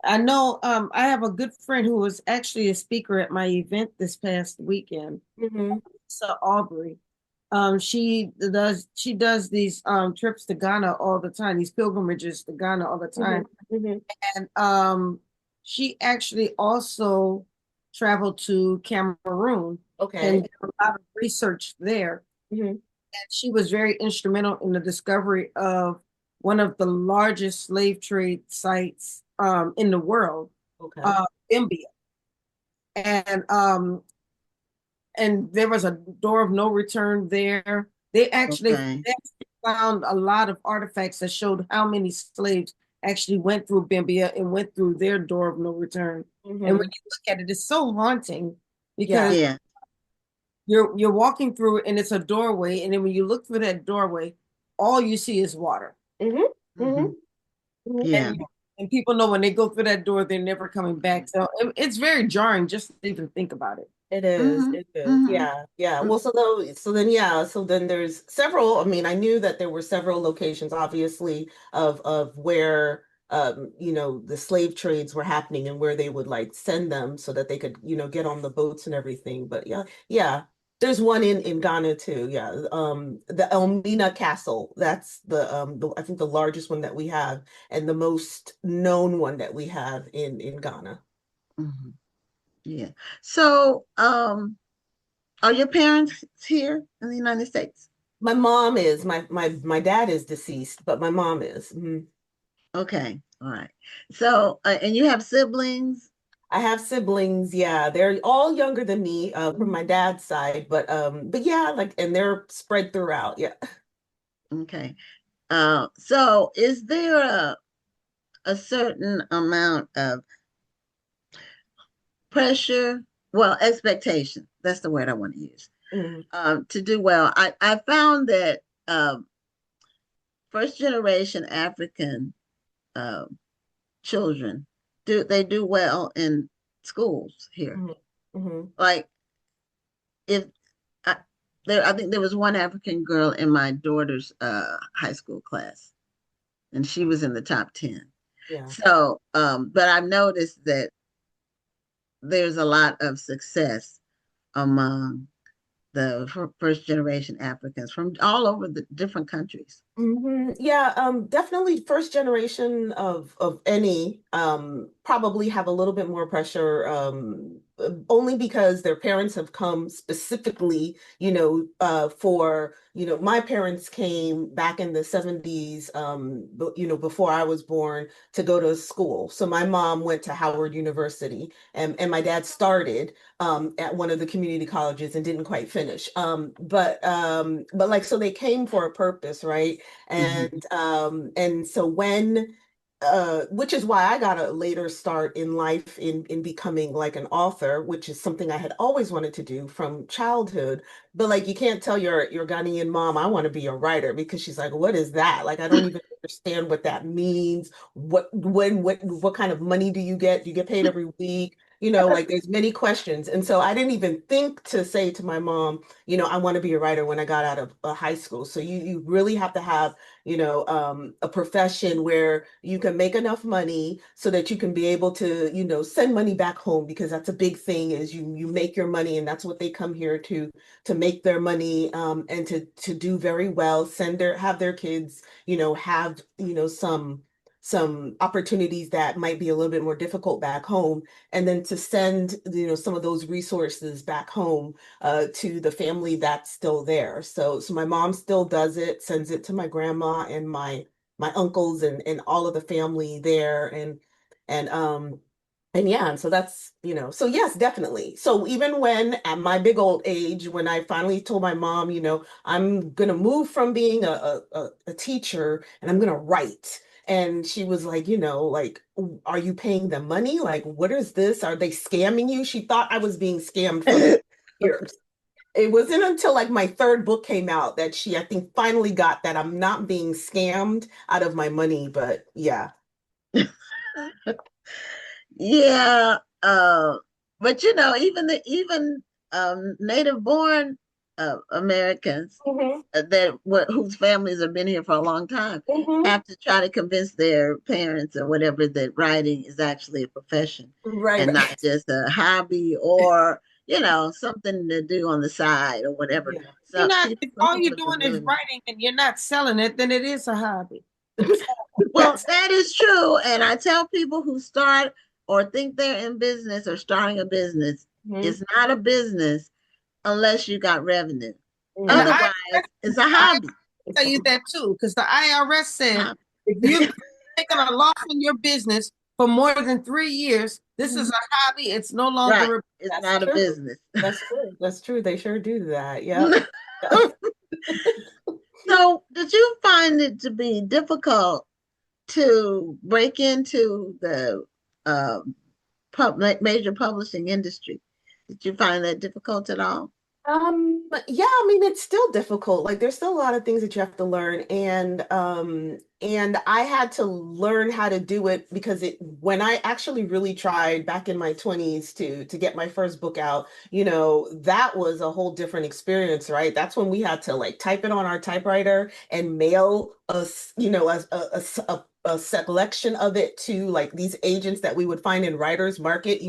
I know I have a good friend who was actually a speaker at my event this past weekend, Mhm. so Aubrey. She does these trips to Ghana all the time, these pilgrimages to Ghana all the time. Mm-hmm. And she actually also traveled to Cameroon Okay. and did a lot of research there. Mm-hmm. And she was very instrumental in the discovery of one of the largest slave trade sites in the world, Okay. Zambia. And there was a door of no return there. Okay. They actually found a lot of artifacts that showed how many slaves actually went through Bimbia and went through their door of no return. And when Mm-hmm. you look at it, it's so haunting Yeah. because Yeah. you're walking through it and it's a doorway, and then when you look through that doorway, all you see is water. Mm-hmm. Hmm. Mm-hmm. Yeah. And people know when they go through that door, they're never coming back. So it's very jarring just to even think about it. It is. Hmm. It is. Hmm. Yeah. Yeah. Well, so then there's several. I mean, I knew that there were several locations, obviously, of where the slave trades were happening and where they would like send them so that they could, get on the boats and everything. But yeah, yeah. There's one in Ghana too. Yeah. The Elmina Castle. That's I think the largest one that we have and the most known one that we have in Ghana. Hmm. Yeah. So, are your parents here in the United States? My mom is my dad is deceased, but my mom is. Mhm. Okay. All right. So, and you have siblings? I have siblings, yeah. They're all younger than me, from my dad's side, but yeah, like and they're spread throughout, yeah. Okay. So is there a certain amount of pressure? Well, expectation. That's the word I want to use. Mhm. To do well. I found that first generation African um children do well in schools here. Mhm. Mhm. Like if I I think there was one African girl in my daughter's high school class, and she was in the top 10. Yeah. So, but I've noticed that there's a lot of success among the first generation Africans from all over the different countries. Yeah, definitely first generation of any probably have a little bit more pressure only because their parents have come specifically, for, my parents came back in the 70s before I was born to go to school. So my mom went to Howard University and my dad started at one of the community colleges and didn't quite finish. But like so they came for a purpose, right? Hmm. And so when which is why I got a later start in life in becoming like an author, which is something I had always wanted to do from childhood. But like you can't tell your Ghanaian mom, I want to be a writer because she's like, what is that? Like I don't even understand what that means. What kind of money do you get? Do you get paid every week? Like there's many questions. And so I didn't even think to say to my mom, I want to be a writer when I got out of high school. So you really have to have a profession where you can make enough money so that you can be able to, send money back home because that's a big thing is you make your money and that's what they come here to make their money and to do very well, have their kids, have, some opportunities that might be a little bit more difficult back home and then to send, some of those resources back home to the family that's still there. So my mom still does it, sends it to my grandma and my uncles and all of the family there and and yeah, and so that's, so yes, definitely. So even when at my big old age, when I finally told my mom, I'm gonna move from being a teacher and I'm gonna write. And she was like, like, are you paying them money? Like, what is this? Are they scamming you? She thought I was being scammed for years. It wasn't until like my third book came out that I think, finally got that I'm not being scammed out of my money. But yeah. Yeah, but even native born Americans Hmm. whose families have been here for a long time Hmm. have to try to convince their parents or whatever that writing is actually a profession Right. and not just a hobby or something to do on the side or whatever. Yeah. You're So not, people, if some all you're people doing can is really. writing and you're not selling it, then it is a hobby. Well, that is true. And I tell people who start or think they're in business or starting a business, Mhm, it's not a business unless you got revenue. And the mhm. Otherwise, IRS, it's a I hobby. It's tell you fun. that too, because the IRS said Hobby. if you've taken a loss in your business for more than 3 years, this is Mhm. a hobby. It's no Right. longer a It's That's not a true. business. That's true. That's true. They sure do that. Yep. So, did you find it to be difficult to break into the major publishing industry? Did you find that difficult at all? Yeah, I mean, it's still difficult. Like there's still a lot of things that you have to learn. And I had to learn how to do it because when I actually really tried back in my 20s to get my first book out, that was a whole different experience, right? That's when we had to like type it on our typewriter and mail us, a selection of it to like these agents that we would find in writers market,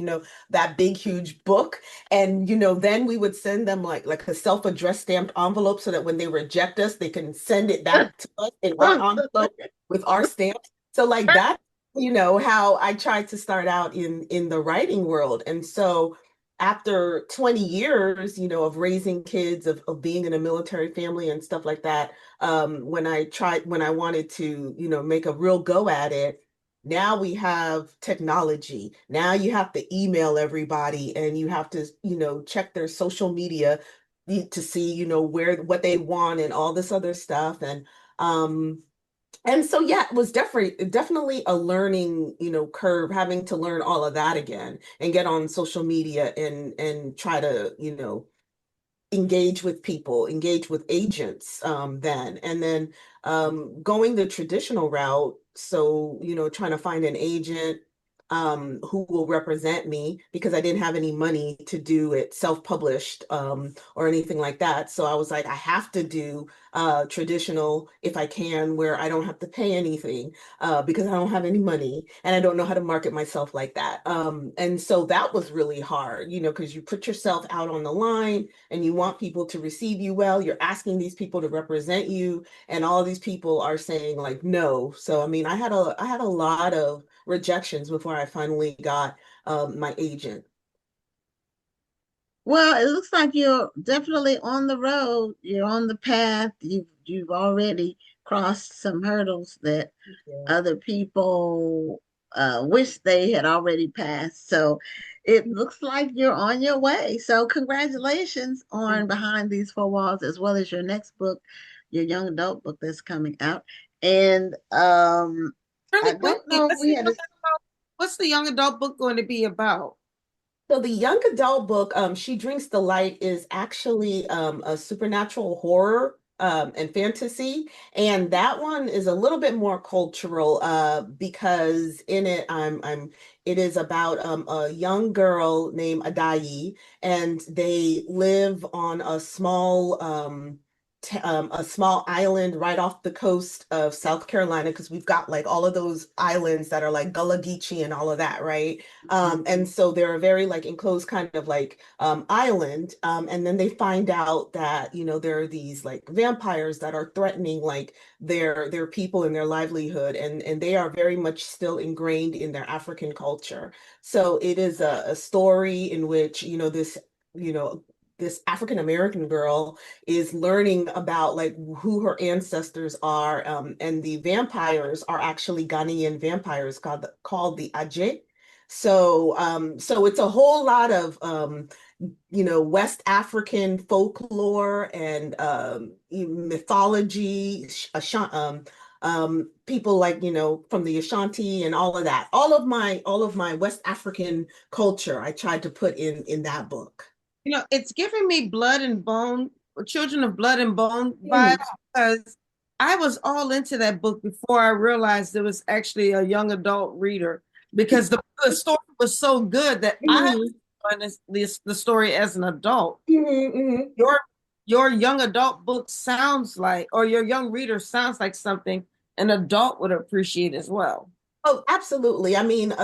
that big huge book. And then we would send them like a self-addressed stamped envelope so that when they reject us, they can send it back to us in our envelope with our stamp. So like that, how I tried to start out in the writing world. And so after 20 years, of raising kids, of being in a military family and stuff like that, when I wanted to, make a real go at it, now we have technology. Now you have to email everybody and you have to, check their social media to see, what they want and all this other stuff. And so yeah, it was definitely a learning, curve, having to learn all of that again and get on social media and try to, engage with people, engage with agents then. And then going the traditional route. So, trying to find an agent who will represent me because I didn't have any money to do it self-published or anything like that. So I was like, I have to do traditional if I can, where I don't have to pay anything because I don't have any money and I don't know how to market myself like that. And so that was really hard, because you put yourself out on the line and you want people to receive you well. You're asking these people to represent you, and all these people are saying like no. So I mean, I had a lot of rejections before I finally got my agent. Well, it looks like you're definitely on the road. You're on the path. You've already crossed some hurdles that Yeah. other people wish they had already passed. So it looks like you're on your way. So congratulations on Behind These Four Walls, as well as your next book, your young adult book that's coming out. And I Really don't quickly, know if we had a what's the young adult book going to be about? So the young adult book, She Drinks the Light, is actually a supernatural horror and fantasy, and that one is a little bit more cultural because in it, it is about a young girl named Adayi, and they live on a small island right off the coast of South Carolina because we've got like all of those islands that are like Gullah Geechee and all of that, right? And so they're a very like enclosed kind of like island. And then they find out that, there are these like vampires that are threatening like their people and their livelihood. And they are very much still ingrained in their African culture. So it is a story in which, you know, this African American girl is learning about like who her ancestors are. And the vampires are actually Ghanaian vampires called the Aje. So it's a whole lot of West African folklore and mythology, people like from the Ashanti and all of that. All of my West African culture I tried to put in that book. It's giving me blood and bone, Children of Blood and Bone vibes Mhm. because I was all into that book before I realized it was actually a young adult reader because the story was so good that I was Mhm. enjoying the story as an adult. Mhm. Mhm. Your young adult book sounds like, or your young reader sounds like something an adult would appreciate as well. Oh, absolutely. I mean,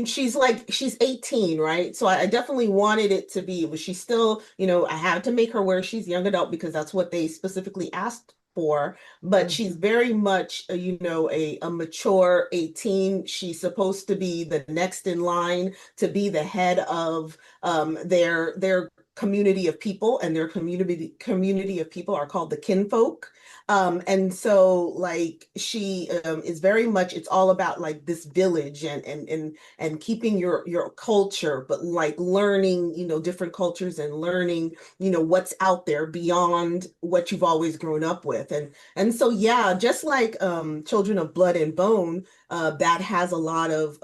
she's 18, right? So I definitely wanted it to be, but she's still, I had to make her where she's young adult because that's what they specifically asked for. But Mm. she's very much, a mature 18. She's supposed to be the next in line to be the head of their community of people, and their community of people are called the kinfolk. And so like she is very much, it's all about like this village and keeping your culture, but like learning, different cultures and learning, what's out there beyond what you've always grown up with. And so yeah, just like Children of Blood and Bone, that has a lot of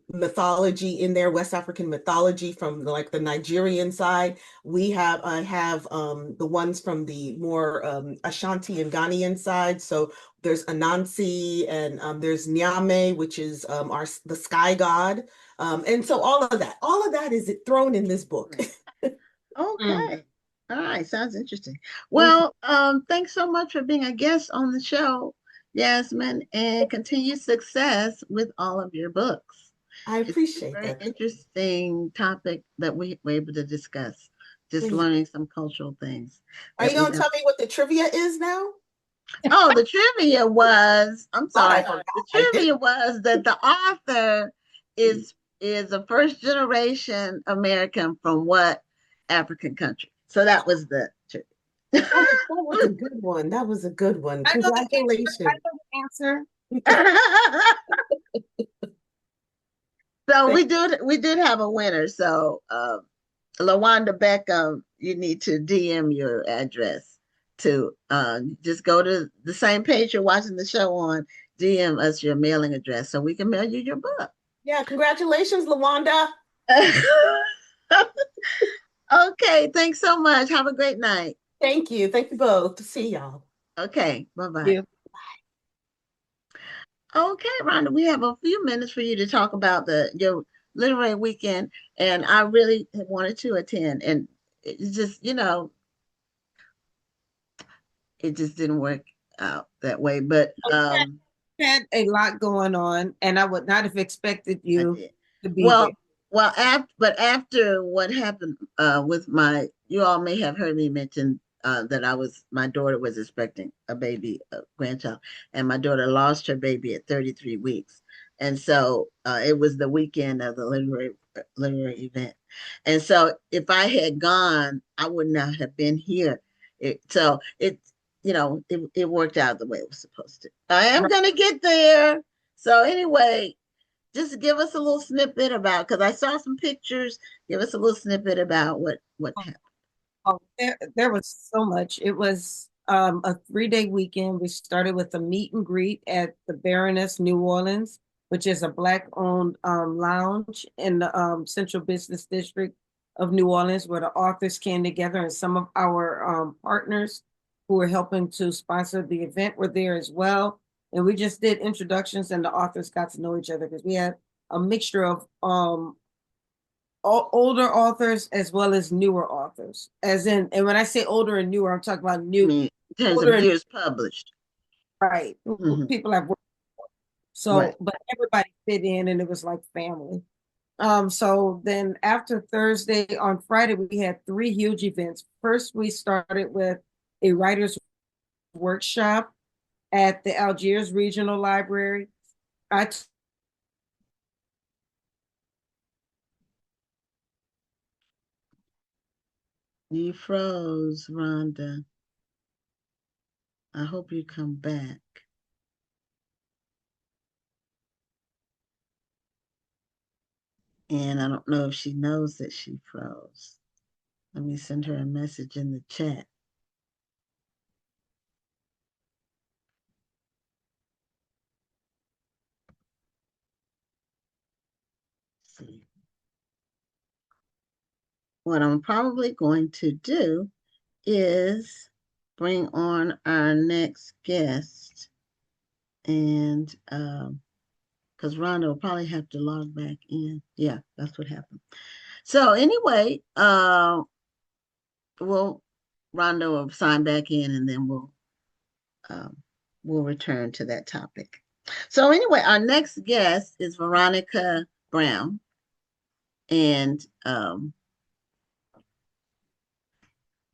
mythology in there, West African mythology from like the Nigerian side. I have the ones from the more Ashanti and Ghanaian side. So there's Anansi, and there's Nyame, which is the sky god. And so all of that is thrown in this book. Mm. Okay. All right. Sounds interesting. Thank you. Well, thanks so much for being a guest on the show, Yasmin, and continue success with all of your books. I It's a appreciate very that. interesting topic that we were able to discuss, just Thank you. learning some cultural things Are that you we gonna never. tell me what the trivia is now? Oh, the trivia was, I'm Thought I sorry. forgot. The I did. trivia was that the author is a first generation American from what African country? So that was the trivia. That was a good one. That was a good one. I know the answer. I Congratulations. know the answer. So Thank we did have a winner. So Lawanda Beckham, you need to DM your address to just go to the same page you're watching the show on, DM us your mailing address so we can mail you your book. Yeah, congratulations, Lawanda. Okay, thanks so much. Have a great night. Thank you. Thank you both. See y'all. Okay, bye-bye. you. Okay, Rhonda, we have a few minutes for you to talk about your literary weekend, and I really wanted to attend, and it just, it just didn't work out that way. But Had a lot going on, and I would not have expected I you did. to be there. Well, after what happened with you all may have heard me mention that my daughter was expecting a baby, a grandchild, and my daughter lost her baby at 33 weeks. And so it was the weekend of the literary event. And so if I had gone, I would not have been here. So it worked out the way it was supposed to. I am Right. going to get there. So anyway, just give us a little snippet about, because I saw some pictures. Give us a little snippet about what happened. Oh, there was so much. It was a 3-day weekend. We started with a meet and greet at the Baroness New Orleans, which is a Black-owned lounge in the Central Business District of New Orleans, where the authors came together, and some of our partners who were helping to sponsor the event were there as well. And we just did introductions, and the authors got to know each other because we had a mixture of older authors as well as newer authors. And when I say older and newer, I'm talking about I new, mean, in terms older of and years published. right. Mhm. People have worked. Right. So, but everybody fit in, and it was like family. So then after Thursday, on Friday, we had 3 huge events. First, we started with a writer's workshop at the Algiers Regional Library. I You froze, Rhonda. I hope you come back. And I don't know if she knows that she froze. Let me send her a message in the chat. See. What I'm probably going to do is bring on our next guest, and because Rhonda will probably have to log back in. Yeah, that's what happened. So anyway, we'll Rhonda will sign back in, and then um, we'll return to that topic. So anyway, our next guest is Veronica Brown, and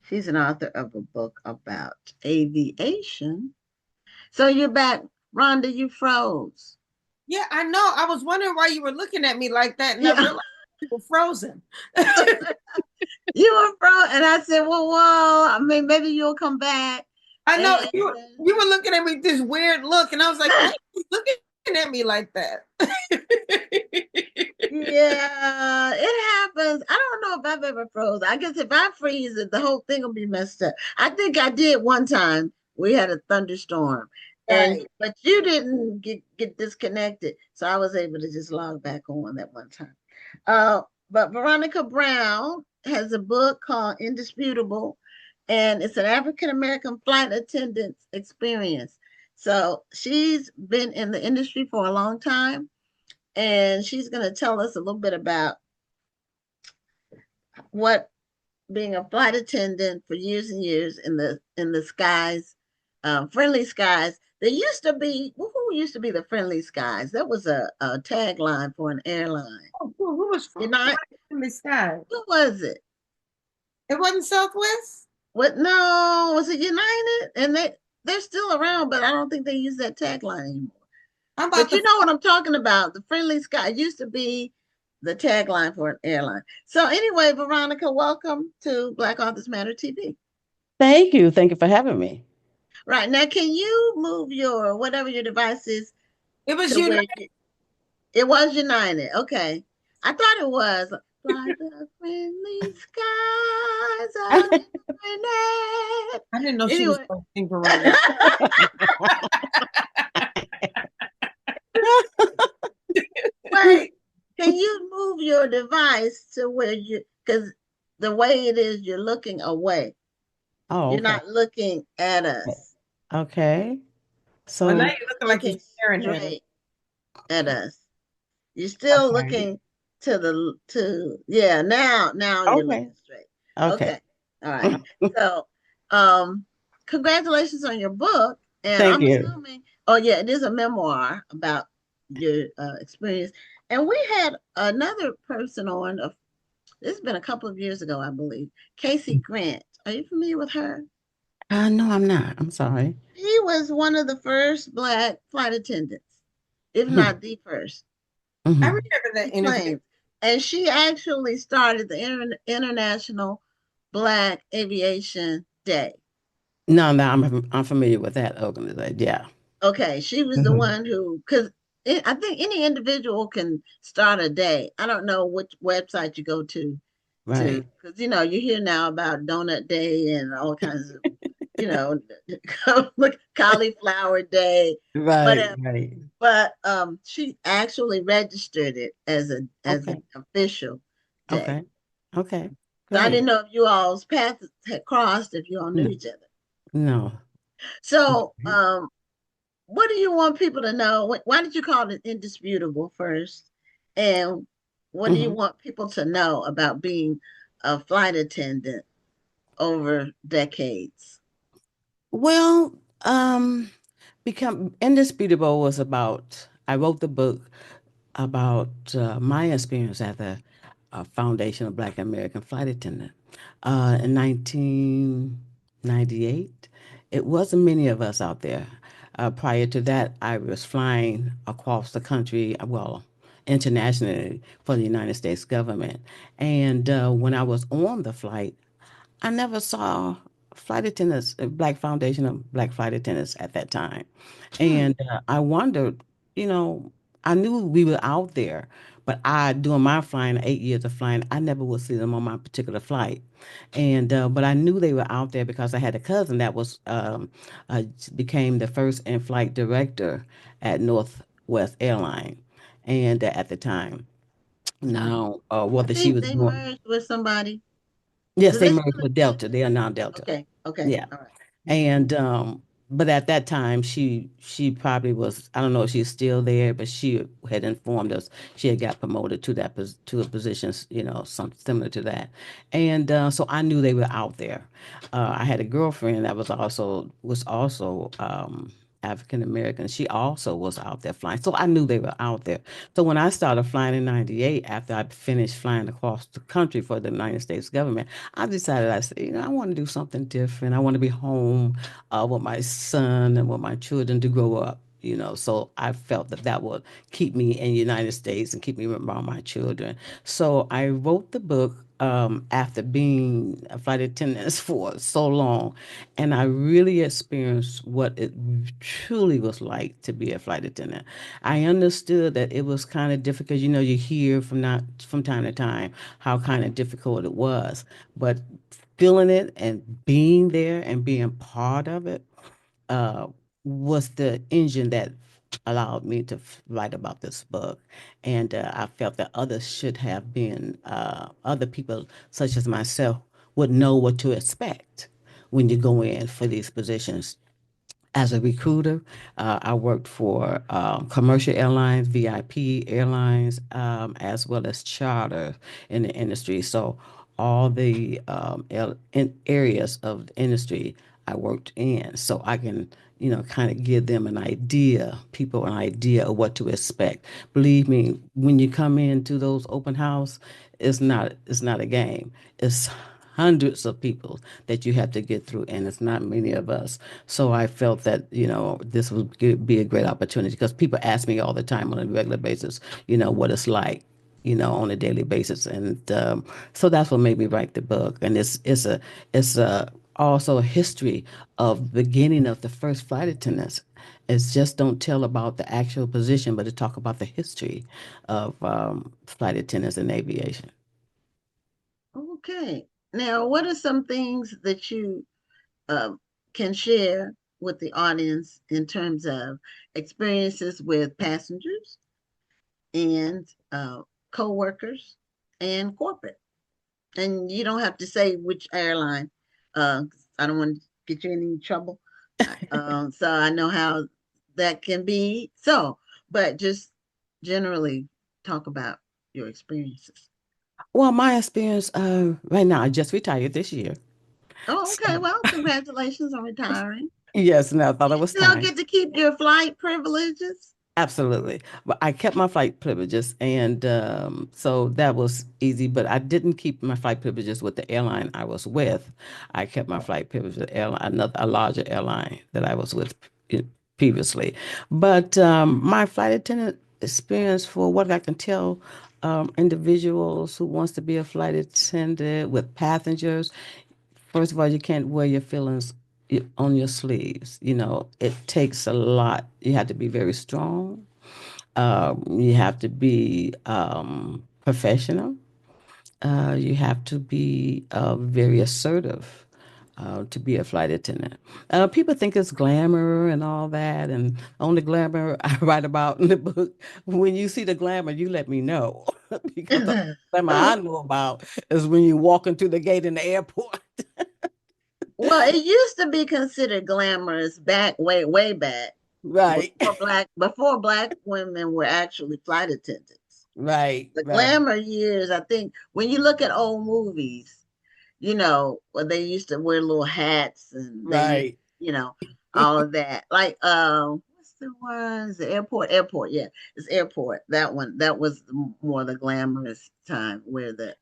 she's an author of a book about aviation. So you're back, Rhonda. You froze. Yeah, I know. I was wondering why you were looking at me like that, and I Yeah, realized you were frozen. you were froze, and I said, "Well, whoa. I mean, maybe you'll come back." I know And you were looking at me with this weird look, and I was like, why are you looking at me like that? yeah, it happens. I don't know if I've ever froze. I guess if I freeze it, the whole thing will be messed up. I think I did one time. We had a thunderstorm, and Right. but you didn't get disconnected, so I was able to just log back on that one time. Uh, but Veronica Brown has a book called Indisputable, and it's an African American flight attendant's experience. So she's been in the industry for a long time, and she's going to tell us a little bit about what being a flight attendant for years and years in the skies, friendly skies. There used to be who used to be the friendly skies. That was a tagline for an airline. Oh, who was You know, in the sky? who was it? It wasn't Southwest? What? No, was it United? And they're still around, but I don't think they use that tagline anymore. I'm about But to you know what I'm talking about. The friendly sky used to be the tagline for an airline. So anyway, Veronica, welcome to Black Authors Matter TV. Thank you. Thank you for having me. Right now, can you move your whatever your device is it was to you. where it was United? Okay, I thought it was. Fly the friendly skies of United. I didn't know she was Anyway, going to sing for right now. wait, can you move your device to where you, because the way it is, you're looking away. Oh, You're okay. not looking at us. Okay. Well, now So, you're looking like you're Looking staring at it. straight at us. You're still okay. looking yeah, now you're Okay. looking straight. Okay. Okay. All right. So congratulations on your book. And Thank I'm you. assuming, oh yeah, it is a memoir about your experience. And we had another person on, this has been a couple of years ago, I believe, Casey Grant. Are you familiar with her? No, I'm not. I'm sorry. She was one of the first Black flight attendants, if not the first. I Mhm. remember that interview. Planes. And she actually started the International Black Aviation Day. No, I'm familiar with that organization. Yeah. Okay, she was the Mhm. one who, because I think any individual can start a day. I don't know which website you go to, Right. because you hear now about Donut Day and all kinds of, you know, cauliflower day, Right. whatever. Right. But she actually registered it as Okay. an official day. Okay. Okay. So I Great. didn't know if you all's paths had crossed, if you all knew No. each other. No. So Okay. what do you want people to know? Why did you call it indisputable first? And what do you Mhm. want people to know about being a flight attendant over decades? Well, become indisputable was about. I wrote the book about my experience at the Foundation of Black American Flight Attendant in 1998. It wasn't many of us out there. Prior to that, I was flying across the country, well, internationally for the United States government. And when I was on the flight, I never saw flight attendants, Black Foundation of Black Flight Attendants at that time. Hmm. And I wondered, you know, I knew we were out there, but doing my flying, 8 years of flying, I never would see them on my particular flight. And, but I knew they were out there because I had a cousin that uh, became the first in-flight director at Northwest Airline. And at the time, now, I whether she think was they doing, merged with somebody. yes, Do they they still merged with exist? Delta. They are now Delta. Okay, okay, Yeah. all right. And but at that time she probably was, I don't know if she's still there, but she had informed us she had got promoted to to a position, something similar to that. And so I knew they were out there. I had a girlfriend that was also African Americans. She also was out there flying. So I knew they were out there. So when I started flying in 98, after I finished flying across the country for the United States government, I decided, I said, I want to do something different. I want to be home with my son and with my children to grow up. So I felt that that would keep me in the United States and keep me around my children. So I wrote the book after being a flight attendant for so long, and I really experienced what it truly was like to be a flight attendant. I understood that it was kind of difficult. You hear from time to time how kind of difficult it was, but feeling it and being there and being part of it uh, was the engine that allowed me to write about this book. And I felt that others should have been, other people such as myself would know what to expect when you go in for these positions. As a recruiter, I worked for commercial airlines, VIP airlines, as well as charter in the industry. So all the areas of the industry I worked in, so I can, kind of give them people an idea of what to expect. Believe me, when you come into those open house, it's not a game. It's hundreds of people that you have to get through, and it's not many of us. So I felt that, this would be a great opportunity because people ask me all the time on a regular basis, what it's like, on a daily basis. And so that's what made me write the book. And it's also a history of beginning of the first flight attendants. It's just don't tell about the actual position, but to talk about the history of flight attendants in aviation. Okay. Now, what are some things that you um, can share with the audience in terms of experiences with passengers and co-workers and corporate? And you don't have to say which airline. Uh, I don't want to get you in any trouble. So I know how that can be. So, but just generally talk about your experiences. Well, my experience right now, I just retired this year. Oh, So, okay. Well, congratulations on retiring. yes, and I thought it You was still time. get to keep your flight privileges. Absolutely. But I kept my flight privileges, and so that was easy. But I didn't keep my flight privileges with the airline I was with. I kept my flight privileges with airline, another a larger airline that I was with previously. But my flight attendant experience, for what I can tell, individuals who wants to be a flight attendant with passengers, first of all, you can't wear your feelings on your sleeves. It takes a lot. You have to be very strong. You have to be professional. You have to be very assertive to be a flight attendant. People think it's glamour and all that, and only glamour I write about in the book. When you see the glamour, you let me know because the glamour I know about is when you walk into the gate in the airport. Well, it used to be considered glamorous back way, way back Right, before black women were actually flight attendants. right, The right, glamour years, I think, when you look at old movies, where they used to wear little hats and right. all of that. Like what's the ones? The airport, yeah. It's airport. That one. That was more the glamorous time where the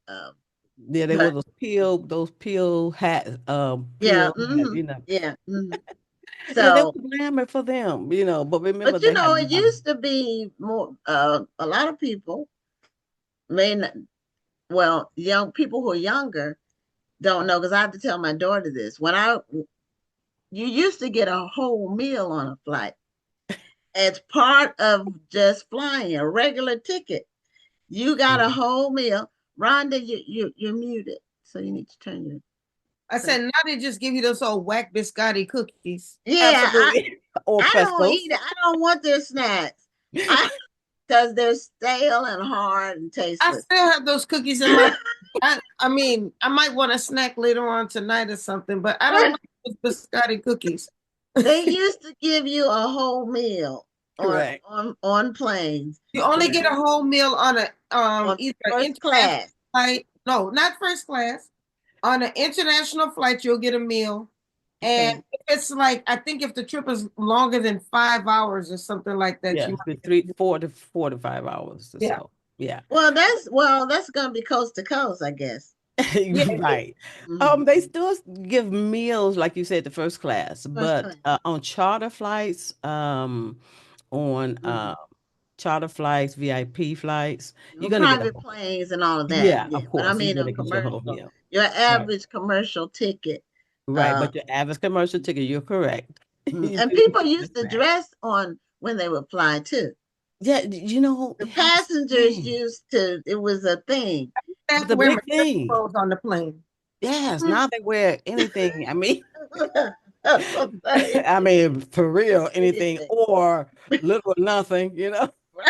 Yeah, they were but those peel hats, yeah, yeah. Yeah, they So were glamour for them, but remember but they had it used to be more a lot of people may not, well, young people who are younger don't know because I have to tell my daughter this. You used to get a whole meal on a flight as part of just flying, a regular ticket. You got a whole meal. Rhonda, you're muted, so you need to turn your I said, now they just give you those old whack biscotti cookies. yeah. absolutely. Or I don't Prestos. eat it. I don't want their snacks. I because they're stale and hard and I tasteless. still have those cookies in my. I mean, I might want a snack later on tonight or something, but I don't like those biscotti cookies. They used to give you a whole meal Correct. on planes. You only get a whole meal on a On either first international class. flight. No, not first class. On an international flight, you'll get a meal. And Okay. if it's like, I think if the trip is longer than 5 hours or something like that, Yeah, you it's been might. 4 to 5 hours or Yeah. so. Yeah. Well, that's gonna be coast to coast, I guess. Yeah. Right. Mhm. They still give meals, like you said, the first class, First but class. on charter flights, on Mhm. charter flights, VIP flights, you're On gonna get a private whole. planes and all of that, Yeah, yeah. of But I course, you're mean, on gonna get your whole commercial, meal. your Right. average commercial ticket. Right. Uh, But your average commercial ticket, you're correct. You and do people get used to that. dress on when they would fly too. Yeah, The here's the passengers thing. used to. It was a thing. I It have was to a wear my big church thing. clothes on the plane. Yes, now they wear anything. I mean, That's what I'm saying. I mean, for real, anything Anything. or little or nothing.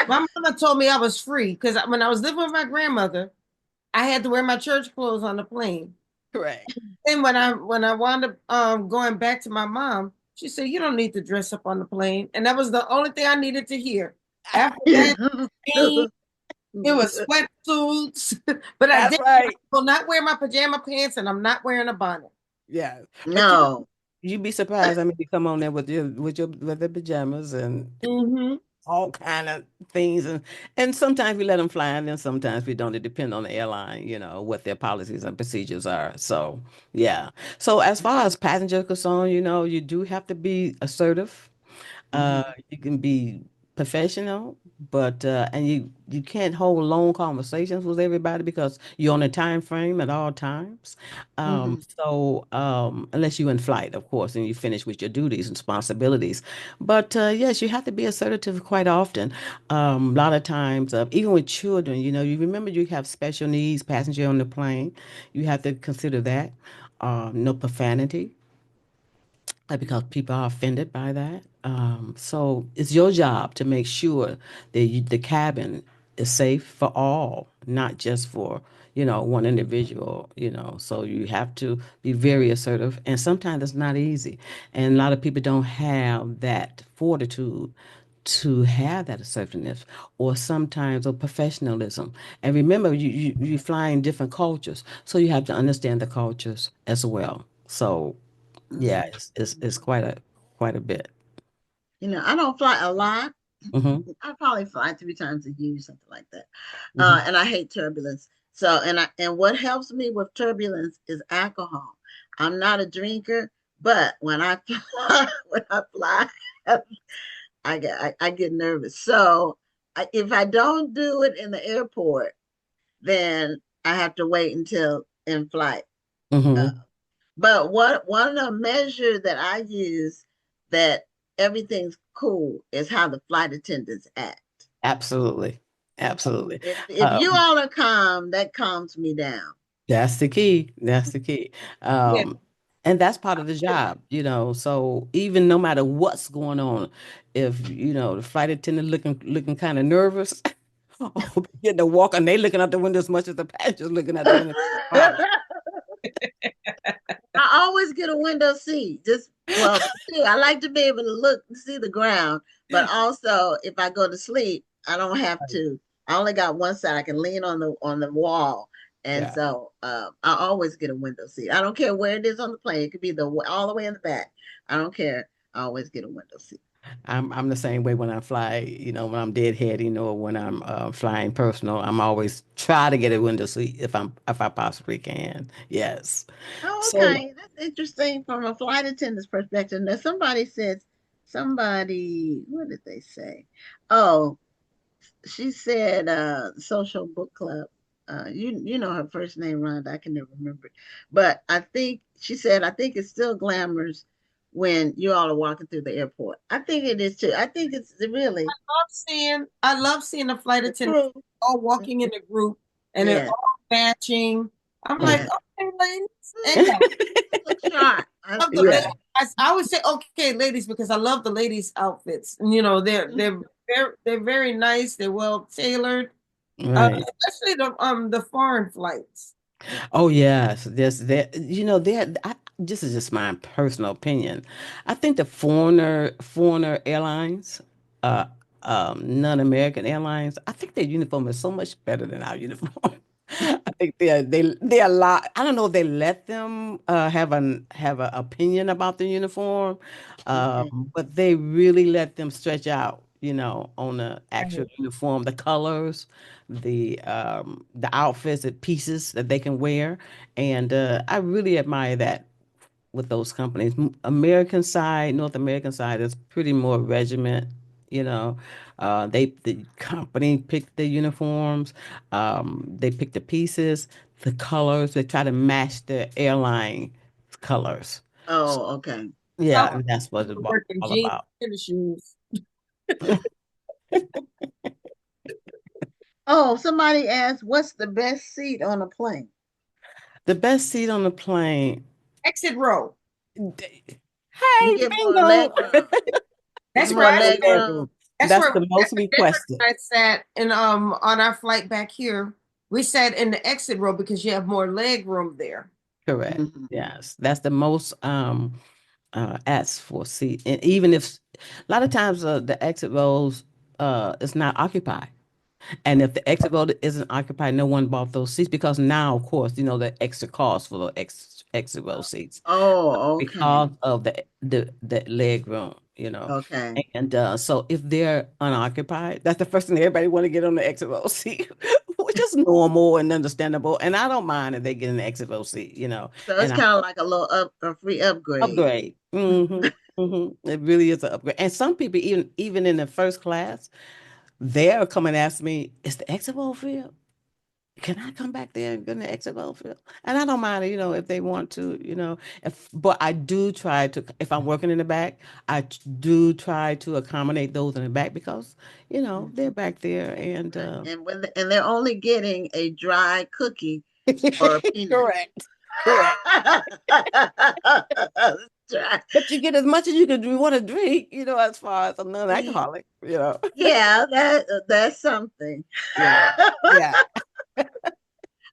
My mama told me I was free because when I was living with my grandmother, I had to wear my church clothes on the plane. Correct. Then when I wound up going back to my mom, she said, "You don't need to dress up on the plane," and that was the only thing I needed to hear. After that, it was sweatsuits, but I That's did. I right. will not wear my pajama pants, and I'm not wearing a bonnet. Yeah. But No. you'd be surprised. I mean, you come on there with the pajamas and Mm-hmm. all kind of things, and sometimes we let them fly, and then sometimes we don't. It depends on the airline, what their policies and procedures are. So yeah. So as far as passengers concerned, you do have to be assertive. Mhm. You can be professional, but and you can't hold long conversations with everybody because you're on a time frame at all times. Mhm. So unless you're in flight, of course, and you finish with your duties and responsibilities. But yes, you have to be assertive quite often. A lot of times, even with children, you remember you have special needs passenger on the plane. You have to consider that. No profanity because people are offended by that. So it's your job to make sure that the cabin is safe for all, not just for one individual. So you have to be very assertive, and sometimes it's not easy, and a lot of people don't have that fortitude to have that assertiveness or sometimes a professionalism. And remember, you fly in different cultures, so you have to understand the cultures as well. So yeah, Mhm. it's quite a bit. I don't fly a lot. Hmm. I probably fly 3 times a year, something like that. Hmm. And I hate turbulence. So, and what helps me with turbulence is alcohol. I'm not a drinker, but when I fly, I get nervous. So, if I don't do it in the airport, then I have to wait until in flight. Uh, Hmm. but what one of the measures that I use that everything's cool is how the flight attendants act. Absolutely, absolutely. If you Um, all are calm, that calms me down. that's the key. That's the key. Yeah. Um, and that's part of the job. So even no matter what's going on, if the flight attendant looking kind of nervous, or getting to walk and they looking out the window as much as the passengers looking out the window. Fine. I always get a window seat. Just well, too, I like to be able to look and see the ground, but also if I go to sleep, I don't have to. I only got one side. I can lean on the wall, and Yeah. so I always get a window seat. I don't care where it is on the plane. It could be all the way in the back. I don't care. I always get a window seat. I'm the same way when I fly, when I'm deadheading or when I'm flying personal. I'm always try to get a window seat if I possibly can. Yes. Oh, So okay. That's interesting from a flight attendant's perspective. Now, what did they say? Oh, she said social book club. You know her first name, Rhonda. I can never remember it. But I think it's still glamorous when you all are walking through the airport. I think it is too. I think it's really I love seeing the flight the attendants crew. all walking in a group and they're Yeah, all matching. I'm like, yeah. okay, ladies. And They look sharp. I love the ladies. yeah, I always say, okay, ladies, because I love the ladies' outfits. And, they're very nice. They're well tailored, right. especially the foreign flights. Oh yes, this is just my personal opinion. I think the foreigner airlines, uh, non-American airlines, I think their uniform is so much better than our uniform. I think they allow. I don't know if they let them have an opinion about the uniform, Okay. but they really let them stretch out. On the actual Right. uniform, the colors, the outfits, the pieces that they can wear, and I really admire that with those companies. American side, North American side is pretty more regiment. You know, the company picked the uniforms, they pick the pieces, the colors. They try to match the airline colors. Oh, okay. Yeah, South and that's what it's working all jeans about. and tennis shoes. Oh, somebody asked, what's the best seat on a plane? The best seat on the plane. Exit row. You Hey, get more leg bingo. room. You That's get where more I The leg sat. leg room. room. That's That's where the most Denver requested. and I sat and on our flight back here. We sat in the exit row because you have more leg room there. Correct. Mhm. Yes, that's the most asked for seat. And even if a lot of times the exit rows is not occupied. And if the exit row isn't occupied, no one bought those seats because now, of course, the extra cost for the exit row seats Oh, okay. because of the leg room. Okay. And so if they're unoccupied, that's the first thing everybody want to get on the exit row seat, which is normal and understandable. And I don't mind if they get an exit row seat. So it's And I kind of like a little a free upgrade. upgrade. It really is an upgrade. And some people, even in the first class, they're coming and ask me, "Is the exit row filled? Can I come back there and get an exit row filled?" And I don't mind, if they want to. But I do try to, if I'm working in the back, do try to accommodate those in the back because, they're back there and And they're only getting a dry cookie or a peanut. correct, correct. Dry. But you get as much as you could want to drink, as far as a non-alcoholic. Yeah, that's something. Yeah, yeah.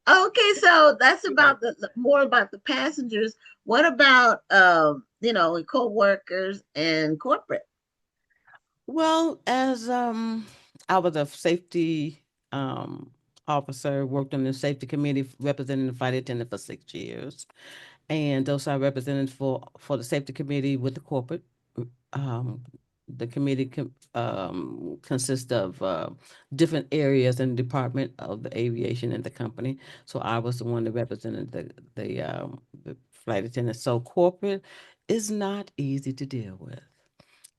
Okay, so that's about more about the passengers. What about co-workers and corporate? Well, as I was a safety officer, worked on the safety committee representing the flight attendant for 6 years, and those I represented for the safety committee with the corporate. Um, the committee consists of different areas in the department of the aviation in the company. So I was the one that represented the flight attendant. So corporate is not easy to deal with.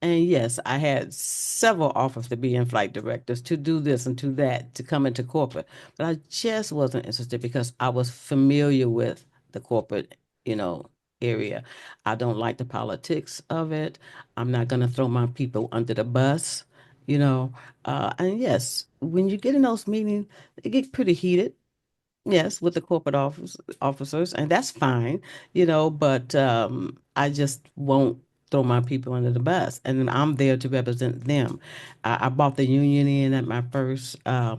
And yes, I had several offers to be in flight directors, to do this and to that, to come into corporate. But I just wasn't interested because I was familiar with the corporate, you know, area. I don't like the politics of it. I'm not going to throw my people under the bus, you know. And yes, when you get in those meetings, it get pretty heated. Yes, with the corporate officers, and that's fine, but I just won't throw my people under the bus, and I'm there to represent them. I bought the union in at my first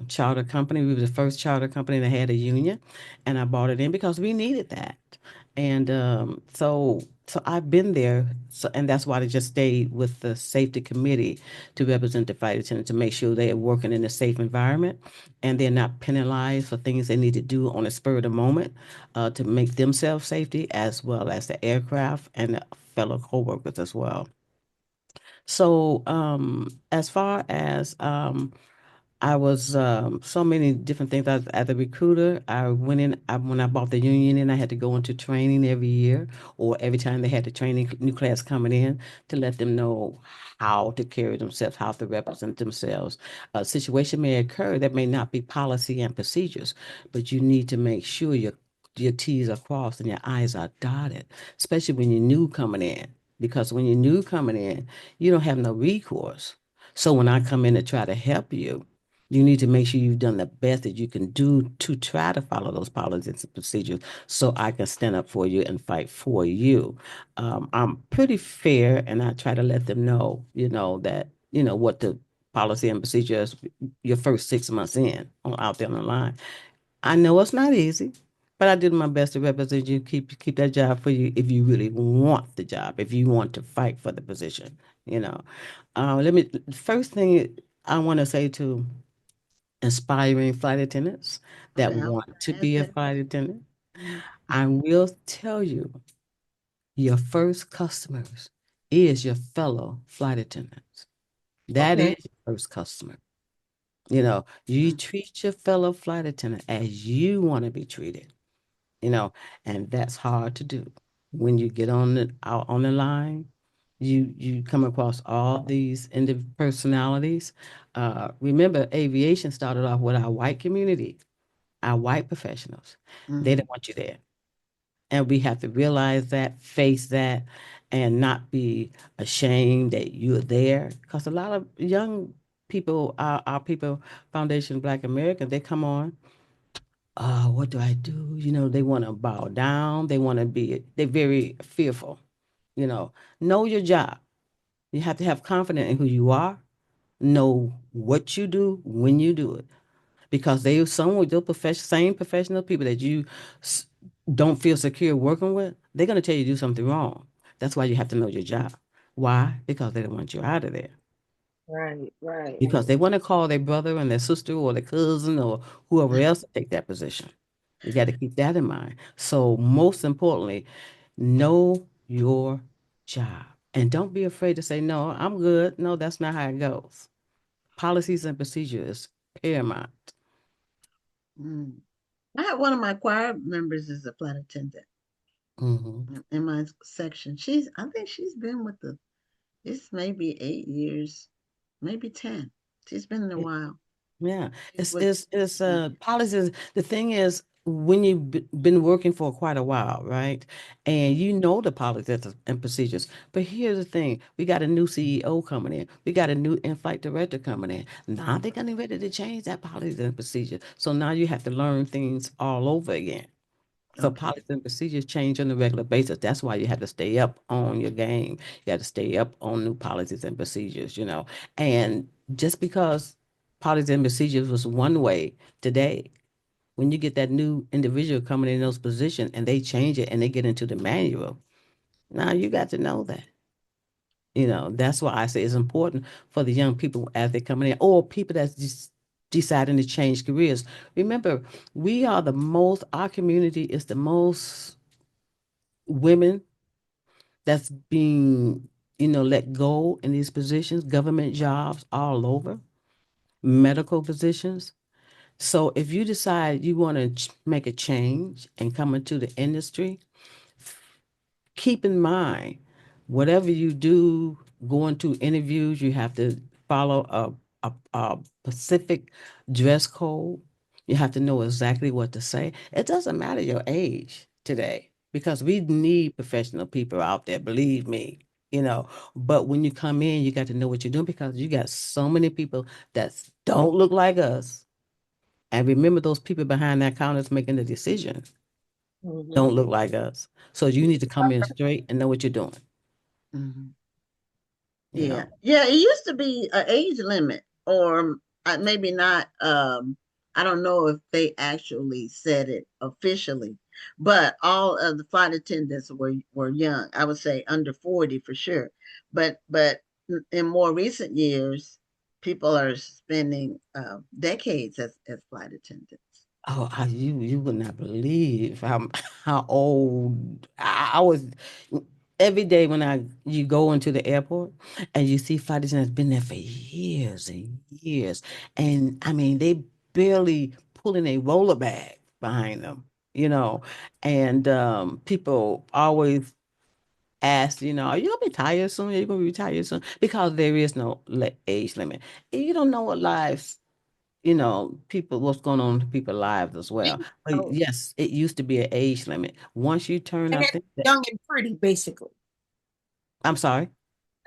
charter company. We were the first charter company that had a union, and I bought it in because we needed that. And so I've been there, and that's why I just stayed with the safety committee to represent the flight attendant to make sure they are working in a safe environment and they're not penalized for things they need to do on the spur of the moment to make themselves safety as well as the aircraft and the fellow coworkers as well. So as far as I was so many different things. As a recruiter, I went in when I bought the union and I had to go into training every year or every time they had the training new class coming in to let them know how to carry themselves, how to represent themselves. A situation may occur that may not be policy and procedures, but you need to make sure your T's are crossed and your I's are dotted, especially when you're new coming in. Because when you're new coming in, you don't have no recourse. So when I come in to try to help you need to make sure you've done the best that you can do to try to follow those policies and procedures so I can stand up for you and fight for you. I'm pretty fair and I try to let them know, that, what the policy and procedures your first 6 months out there on the line. I know it's not easy, but I did my best to represent you, keep that job for you if you really want the job, if you want to fight for the position, you know. First thing I want to say to aspiring flight attendants that Okay, I was want to gonna ask be a that. flight attendant. Mhm. I will tell you, your first customers is your fellow flight attendants. That is Okay. your first customer. You know, you Mm. treat your fellow flight attendant as you want to be treated, you know, and that's hard to do. When you get on the out on the line, you come across all these personalities. Remember, aviation started off with our white community, our white professionals. They Mhm. don't want you there. And we have to realize that, face that, and not be ashamed that you're there. Because a lot of young people, our people, Foundation Black Americans, they come on, what do I do? You know, they want to bow down. They want to be, they're very fearful. You know your job. You have to have confidence in who you are, know what you do when you do it. Because they some with those same professional people that you s- don't feel secure working with, they're going to tell you to do something wrong. That's why you have to know your job. Why? Because they don't want you out of there. Right, right. Because they want to call their brother and their sister or their cousin or whoever else to take that position. You got to keep that in mind. So most importantly, know your job. And don't be afraid to say, no, I'm good. No, that's not how it goes. Policies and procedures paramount. Mm. I have one of my choir members is a flight attendant Hmm. in my section. I think she's been with it's maybe 8 years, maybe 10. She's been in a while. Yeah, She's with, it's yeah. policies. The thing is, when you've been working for quite a while, right? And you know the policies and procedures. But here's the thing: we got a new CEO coming in. We got a new in-flight director coming in. Now they're getting ready to change that policies and procedures. So now you have to learn things all over again. So Okay. policies and procedures change on a regular basis. That's why you have to stay up on your game. You have to stay up on new policies and procedures, you know. And just because policies and procedures was one way today, when you get that new individual coming in those positions and they change it and they get into the manual, now you got to know that. You know, that's why I say it's important for the young people as they're coming in, or people that's just deciding to change careers. Remember, our community is the most women that's being, let go in these positions, government jobs all over, medical positions. So if you decide you want to make a change and come into the industry, keep in mind, whatever you do, going to interviews, you have to follow a specific dress code. You have to know exactly what to say. It doesn't matter your age today because we need professional people out there, believe me, you know. But when you come in, you got to know what you're doing because you got so many people that don't look like us. And remember, those people behind that counter is making the decision Mhm. don't look like us. So you need to come in straight and know what you're doing, Mhm. you Yeah. know. Yeah, it used to be an age limit, or maybe not. I don't know if they actually said it officially, but all of the flight attendants were young. I would say under 40 for sure. But in more recent years, people are spending decades as flight attendants. Oh, you would not believe how how old I was. Every day when you go into the airport and you see flight attendants been there for years and years, and I mean they barely pulling a roller bag behind them, you know, and people always ask, are you gonna be tired soon? Are you gonna be retired soon? Because there is no age limit. You don't know what lives people, what's going on in people's lives as well. But Oh, yes, it used to be an age limit. Once you turn, they I had to think be that, young and pretty, basically. I'm sorry.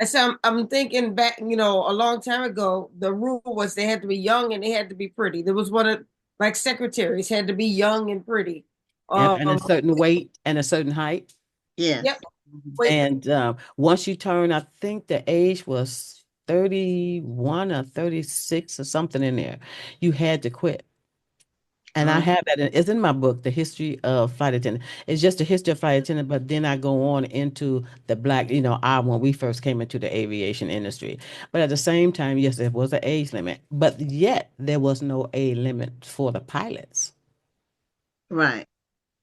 And so I'm thinking back, a long time ago, the rule was they had to be young and they had to be pretty. There was one of like secretaries had to be young and pretty. And a Um, certain weight and a certain height. yep. Yes. Mhm. Wait, And once you turn, I think the age was 31 or 36 or something in there, you had to quit. And I have that. It's in my book, The History of Flight Attendant. It's just the history of flight attendant, but then I go on into the black, when we first came into the aviation industry. But at the same time, yes, there was an age limit, but yet there was no age limit for the pilots. Right.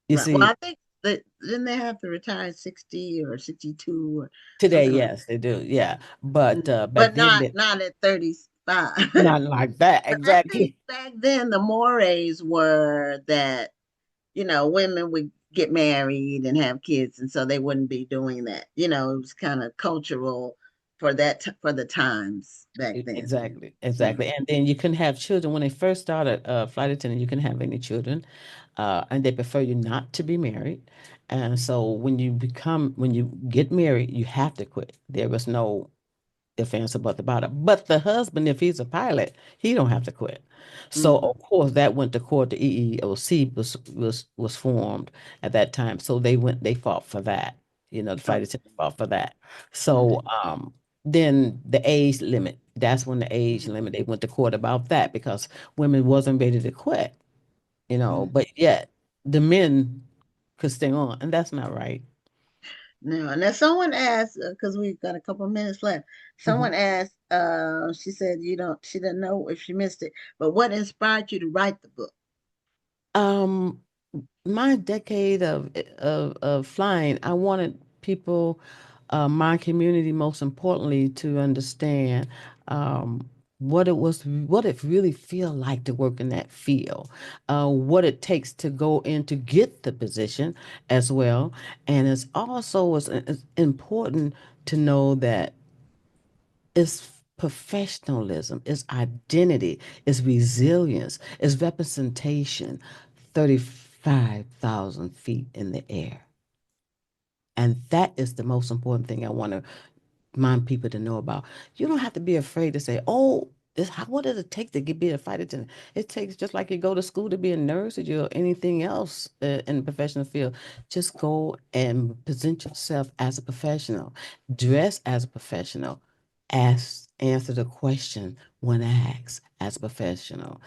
You Right. Well, see, I think that didn't they have to retire at 60 or 62 or today, something like yes, they do. Yeah. But that? back But then, not at 35. not like that. But I think Exactly. back then the mores were that, women would get married and have kids, and so they wouldn't be doing that. It was kind of cultural for for the times back then. Exactly, Mm, exactly. And then you couldn't have children. When they first started flight attendant, you couldn't have any children. And they prefer you not to be married. And so when you get married, you have to quit. There was no if, ands, or buts about it. But the husband, if he's a pilot, he don't have to quit. So mhm, of course that went to court. The EEOC was formed at that time. So they fought for that. The oh, flight attendant fought for that. okay. So then the age limit, that's when the age limit, they went to court about that because women wasn't ready to quit, Mm. but yet the men could stay on, and that's not right. Now, and then someone asked, because we've got a couple of minutes left. Someone Mhm. asked, she said, she didn't know if she missed it, but what inspired you to write the book? Um, my decade of flying, I wanted people, my community, most importantly, to understand what it really feel like to work in that field, what it takes to go in to get the position as well, and it's important to know that it's professionalism, it's identity, it's resilience, it's representation. 35,000 feet in the air. And that is the most important thing I want to remind people to know about. You don't have to be afraid to say, oh, what does it take to be a flight attendant? It takes just like you go to school to be a nurse or you anything else in the professional field. Just go and present yourself as a professional, dress as a professional, answer the question when asked as a professional.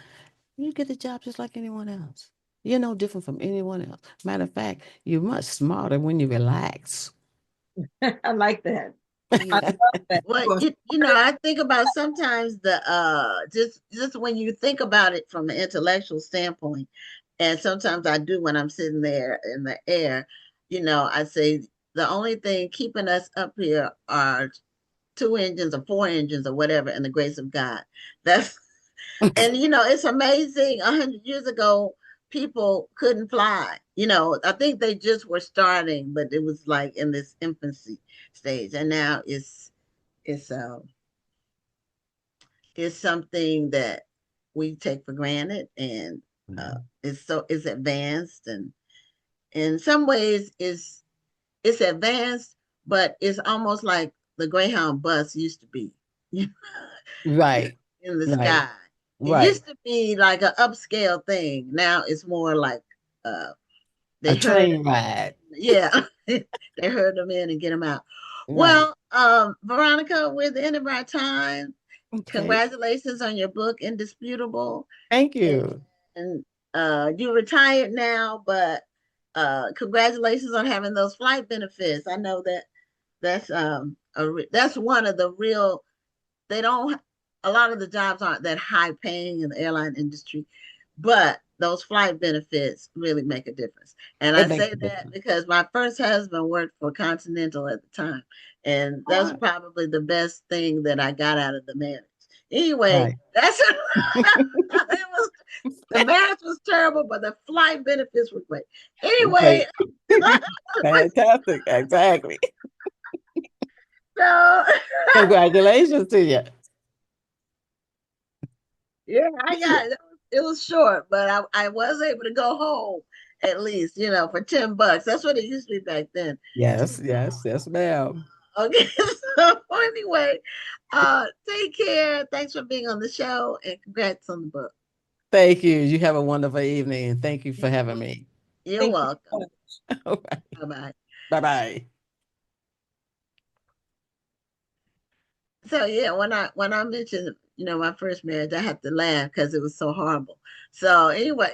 You get a job just like anyone else. You're no different from anyone else. Matter of fact, you're much smarter when you relax. I like that. I Yeah. love that. Well, You are I think about sometimes the just when you think about it from an intellectual standpoint, and sometimes I do when I'm sitting there in the air, I say the only thing keeping us up here are two engines or four engines or whatever, and the grace of God. That's and it's amazing. 100 years ago, people couldn't fly. I think they just were starting, but it was like in this infancy stage, and now it's uh it's something that we take for granted, and it's advanced, and in some ways it's advanced, but it's almost like the Greyhound bus used to be. Right, In the right, sky. It right. used to be like an upscale thing. Now it's more like uh A they heard train ride. yeah, they herd them in and get them out. Right. Well, Veronica, we're at the end of our time. Okay. Congratulations on your book, Indisputable. Thank And, you. you retired now, but congratulations on having those flight benefits. I know that that's one of the real they don't a lot of the jobs aren't that high paying in the airline industry, but those flight benefits really make a difference. And I It makes say a that difference. because my first husband worked for Continental at the time, and that was Right. probably the best thing that I got out of the marriage. Anyway, Right. that's it. Was the marriage was terrible, but the flight benefits were great. Anyway, Great. Fantastic. Exactly. so Congratulations to you. yeah, I got it was short, but I was able to go home at least, for $10. That's what it used to be back then. Yes, yes, yes, ma'am. Okay, so anyway, take care. Thanks for being on the show, and congrats on the book. Thank you. You have a wonderful evening, and thank you for having me. You're thank you so welcome. much. All right. Bye bye. Bye-bye. So yeah, when I mentioned my first marriage, I had to laugh because it was so horrible. So anyway,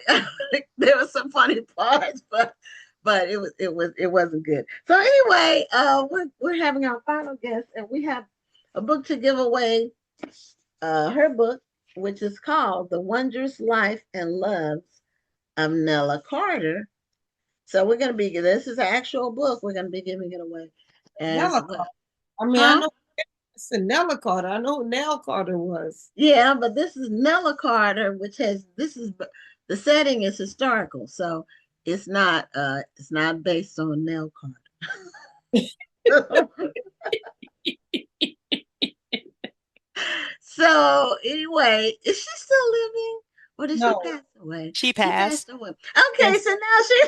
there were some funny parts, but it wasn't good. So anyway, we're having our final guest, and we have a book to give away. Her book, which is called "The Wondrous Life and Loves of Nella Carter." So we're gonna be. This is an actual book. We're gonna be giving it away as Nella well. Carter. I mean, I Huh? know it's a Nella Carter. I know who Nell Carter was. Yeah, but this is Nella Carter, which has this is the setting is historical, so it's not based on Nell Carter. So anyway, is she still living or did she No. pass away? She She passed passed. away. Okay, Yes. so now she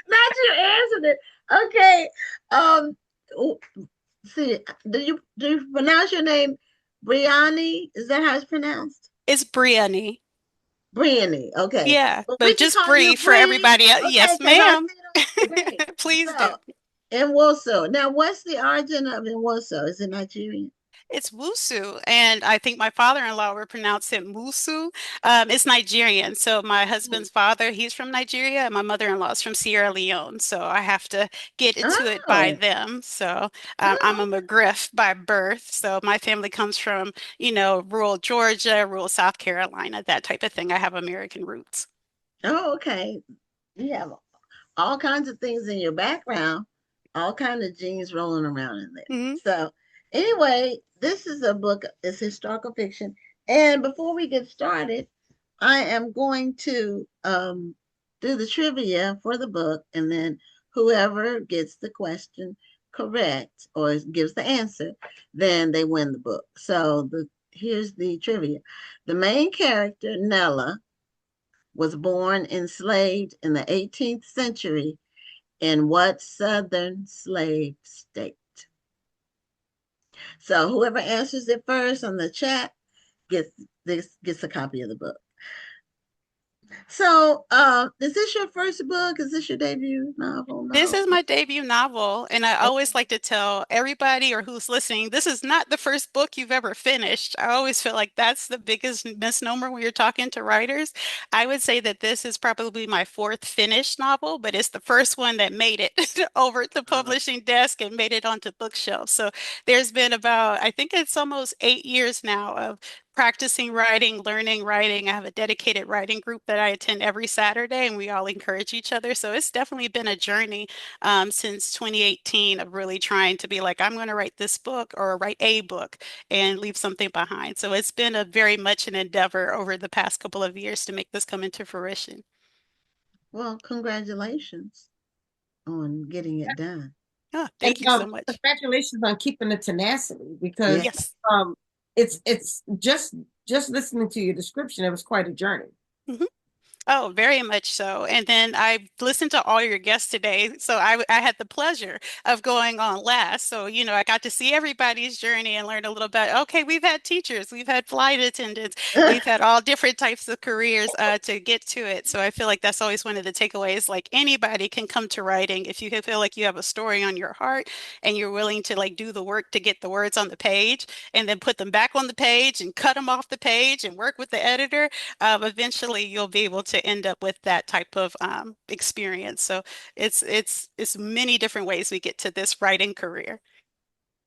not you answered it. Okay. Um see, do you pronounce your name Brionni? Is that how it's pronounced? It's Brionni. Briony. Okay. Yeah, But we but can just call you Bree for Bree. everybody else. Okay, Yes, because I ma'am. see it on Bree. Please do. So, in Nwosu. Now, what's the origin of Nwosu? Is it Nigerian? It's Wusu, and I think my father-in-law would pronounce it Musu. It's Nigerian. So my Hmm. husband's father, he's from Nigeria, and my mother-in-law is from Sierra Leone. So I have to get into it by Oh, them. So I'm oh, a McGriff by birth. So my family comes from, rural Georgia, rural South Carolina, that type of thing. I have American roots. oh, okay. You have all kinds of things in your background, all kinds of genes rolling around in there. Hmm. So, anyway, this is a book, it's historical fiction. And before we get started, I am going to do the trivia for the book, and then whoever gets the question correct or gives the answer, then they win the book. So here's the trivia. The main character, Nella, was born enslaved in the 18th century in what southern slave state? So whoever answers it first on the chat gets gets a copy of the book. So, is this your first book? Is this your debut novel? This No. is my debut novel, and I always like to tell everybody or who's listening, this is not the first book you've ever finished. I always feel like that's the biggest misnomer when you're talking to writers. I would say that this is probably my fourth finished novel, but it's the first one that made it over the Uh, publishing desk and made it onto bookshelves. So there's been about, I think it's almost 8 years now of practicing writing, learning writing. I have a dedicated writing group that I attend every Saturday, and we all encourage each other. So it's definitely been a journey since 2018 of really trying to be like, I'm going to write this book or write a book and leave something behind. So it's been a very much an endeavor over the past couple of years to make this come into fruition. well, congratulations on getting it done. Oh, And thank you so much. congratulations on keeping the tenacity Yeah. because Yes. it's just listening to your description, it was quite a journey. Mhm. Oh, very much so. And then I listened to all your guests today. So I had the pleasure of going on last. So, I got to see everybody's journey and learn a little bit. Okay, we've had teachers, we've had flight attendants, we've had all different types of careers to get to it. So I feel like that's always one of the takeaways. Like anybody can come to writing if you feel like you have a story on your heart and you're willing to like do the work to get the words on the page and then put them back on the page and cut them off the page and work with the editor. Eventually you'll be able to end up with that type of experience. So it's many different ways we get to this writing career.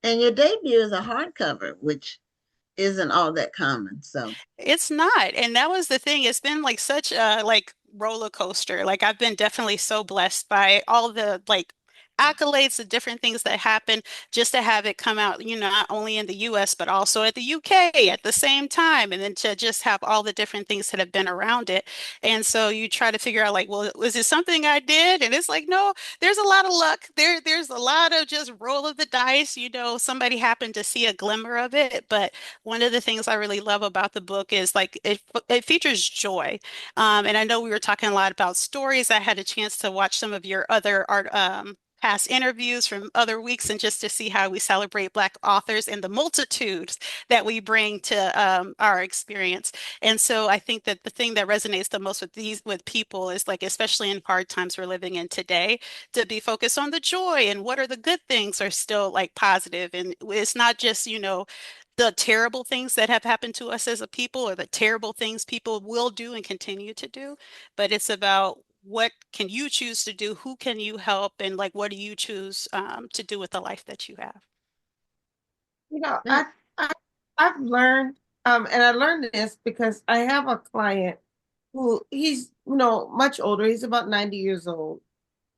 And your debut is a hardcover, which isn't all that common. So, It's not. And that was the thing. It's been like such a like roller coaster. Like I've been definitely so blessed by all the like accolades, the different things that happen just to have it come out, not only in the US, but also at the UK at the same time. And then to just have all the different things that have been around it. And so you try to figure out like, well, was it something I did? And it's like, no, there's a lot of luck. There's a lot of just roll of the dice. Somebody happened to see a glimmer of it. But one of the things I really love about the book is like it features joy. And I know we were talking a lot about stories. I had a chance to watch some of your other art past interviews from other weeks and just to see how we celebrate Black authors and the multitudes that we bring to our experience. And so I think that the thing that resonates the most with people is like, especially in hard times we're living in today, to be focused on the joy and what are the good things are still like positive. And it's not just, the terrible things that have happened to us as a people or the terrible things people will do and continue to do, but it's about what can you choose to do, who can you help, and like what do you choose to do with the life that you have. You know, Now, I I've learned, and I learned this because I have a client who he's, much older. He's about 90 years old.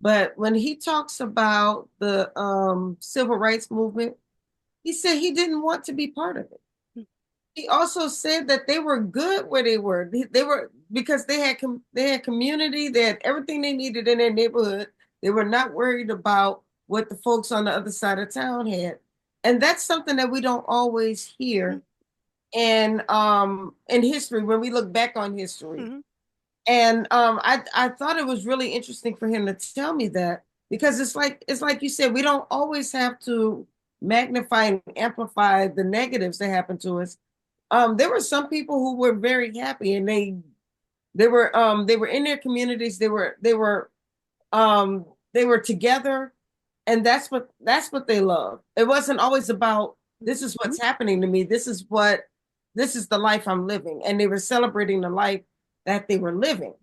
But when he talks about the civil rights movement, he said he didn't want to be part of it. He also said that they were good where they were. They were because they had community, they had everything they needed in their neighborhood. They were not worried about what the folks on the other side of town had. And that's something that we don't always hear in history when we look back on history. Mhm. And I thought it was really interesting for him to tell me that because it's like you said, we don't always have to magnify and amplify the negatives that happen to us. There were some people who were very happy and they were in their communities, they were together, and that's what they love. It wasn't always about this is what's happening to me, this is the life I'm living, and they were celebrating the life that they were living.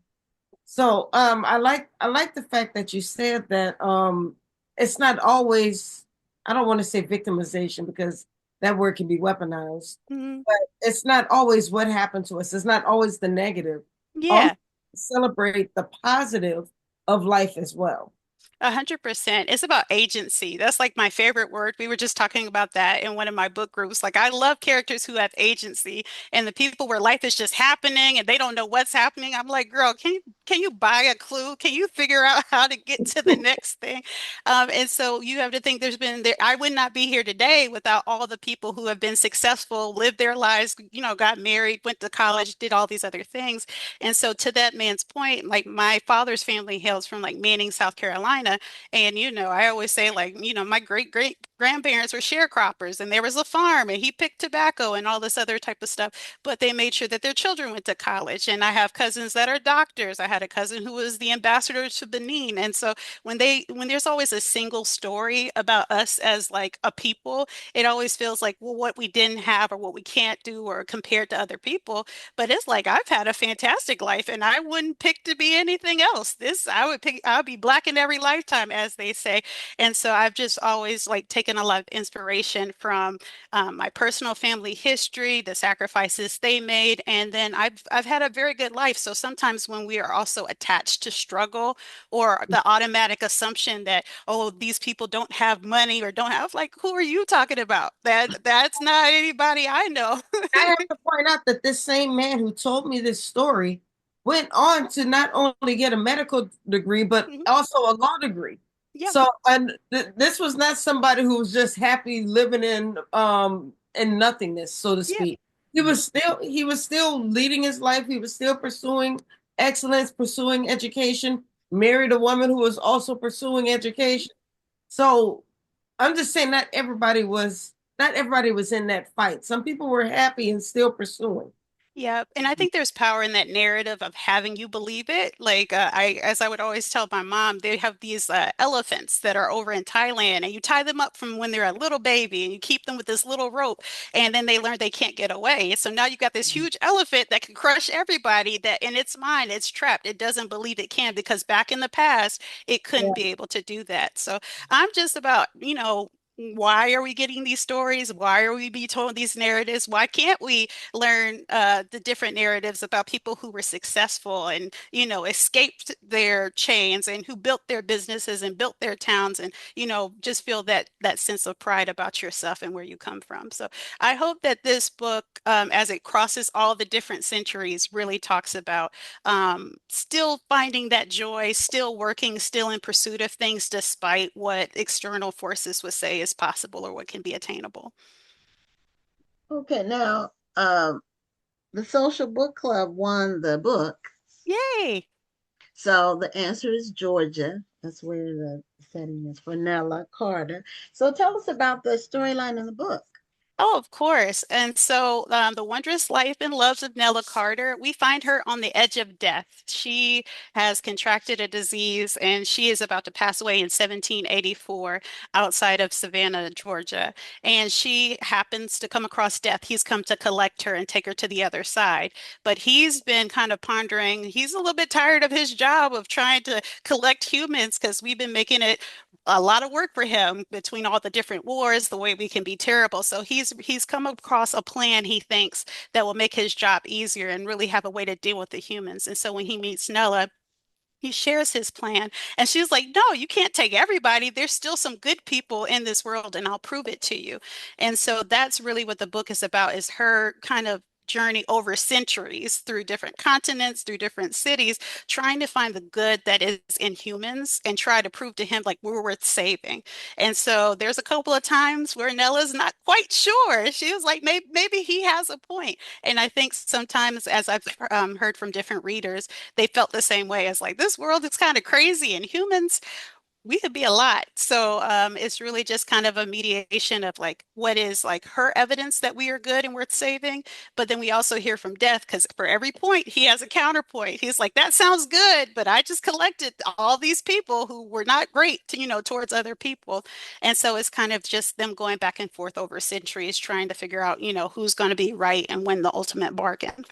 So I like the fact that you said that it's not always, I don't want to say victimization because that word can be weaponized, Mhm. but it's not always what happened to us. It's not always the negative. Also Yeah. celebrate the positive of life as well. 100%. It's about agency. That's like my favorite word. We were just talking about that in one of my book groups. Like I love characters who have agency and the people where life is just happening and they don't know what's happening. I'm like, girl, can you buy a clue? Can you figure out how to get to the next thing? And so you have to think I would not be here today without all the people who have been successful, lived their lives, got married, went to college, did all these other things. And so to that man's point, like my father's family hails from like Manning, South Carolina. And, I always say like, my great great grandparents were sharecroppers and there was a farm and he picked tobacco and all this other type of stuff. But they made sure that their children went to college. And I have cousins that are doctors. I had a cousin who was the ambassador to Benin. And so when there's always a single story about us as like a people, it always feels like, well, what we didn't have or what we can't do or compared to other people. But it's like I've had a fantastic life and I wouldn't pick to be anything else. I'll be black in every lifetime, as they say. And so I've just always like taken a lot of inspiration from my personal family history, the sacrifices they made, and then I've had a very good life. So sometimes when we are also attached to struggle or the automatic assumption that, oh, these people don't have money or don't have, like, who are you talking about? That's not anybody I know. I have to point out that this same man who told me this story went on to not only get a medical degree, but Mhm. also a law degree. Yeah. So, and this was not somebody who was just happy living in nothingness, so to Yeah. speak. He was still leading his life. He was still pursuing excellence, pursuing education, married a woman who was also pursuing education. So I'm just saying not everybody was in that fight. Some people were happy and still pursuing. Yeah, and I think there's power in that narrative of having you believe it. Like as I would always tell my mom, they have these elephants that are over in Thailand, and you tie them up from when they're a little baby, and you keep them with this little rope, and then they learn they can't get away. So now you've got this huge elephant that can crush everybody. That in its mind, it's trapped. It doesn't believe it can because back in the past, it couldn't Yeah. be able to do that. So I'm just about, why are we getting these stories? Why are we being told these narratives? Why can't we learn the different narratives about people who were successful and escaped their chains and who built their businesses and built their towns and just feel that sense of pride about yourself and where you come from. So I hope that this book, as it crosses all the different centuries, really talks about still finding that joy, still working, still in pursuit of things despite what external forces would say is possible or what can be attainable. okay, now the social book club won the book. Yay! So the answer is Georgia. That's where the setting is for Nella Carter. So tell us about the storyline in the book. Oh, of course. And so, The Wondrous Life and Loves of Nella Carter, we find her on the edge of death. She has contracted a disease and she is about to pass away in 1784 outside of Savannah, Georgia. And she happens to come across death. He's come to collect her and take her to the other side. But he's been kind of pondering, he's a little bit tired of his job of trying to collect humans because we've been making it a lot of work for him between all the different wars, the way we can be terrible. So he's come across a plan he thinks that will make his job easier and really have a way to deal with the humans. And so when he meets Nella, he shares his plan. And she's like, no, you can't take everybody. There's still some good people in this world, and I'll prove it to you. And so that's really what the book is about, is her kind of journey over centuries through different continents, through different cities, trying to find the good that is in humans and try to prove to him like we're worth saving. And so there's a couple of times where Nella's not quite sure. She was like, maybe he has a point. And I think sometimes, as I've heard from different readers, they felt the same way as like this world is kind of crazy and humans, we could be a lot. So it's really just kind of a mediation of like what is like her evidence that we are good and worth saving. But then we also hear from Death because for every point he has a counterpoint. He's like, that sounds good, but I just collected all these people who were not great, towards other people. And so it's kind of just them going back and forth over centuries, trying to figure out, who's going to be right and win the ultimate bargain.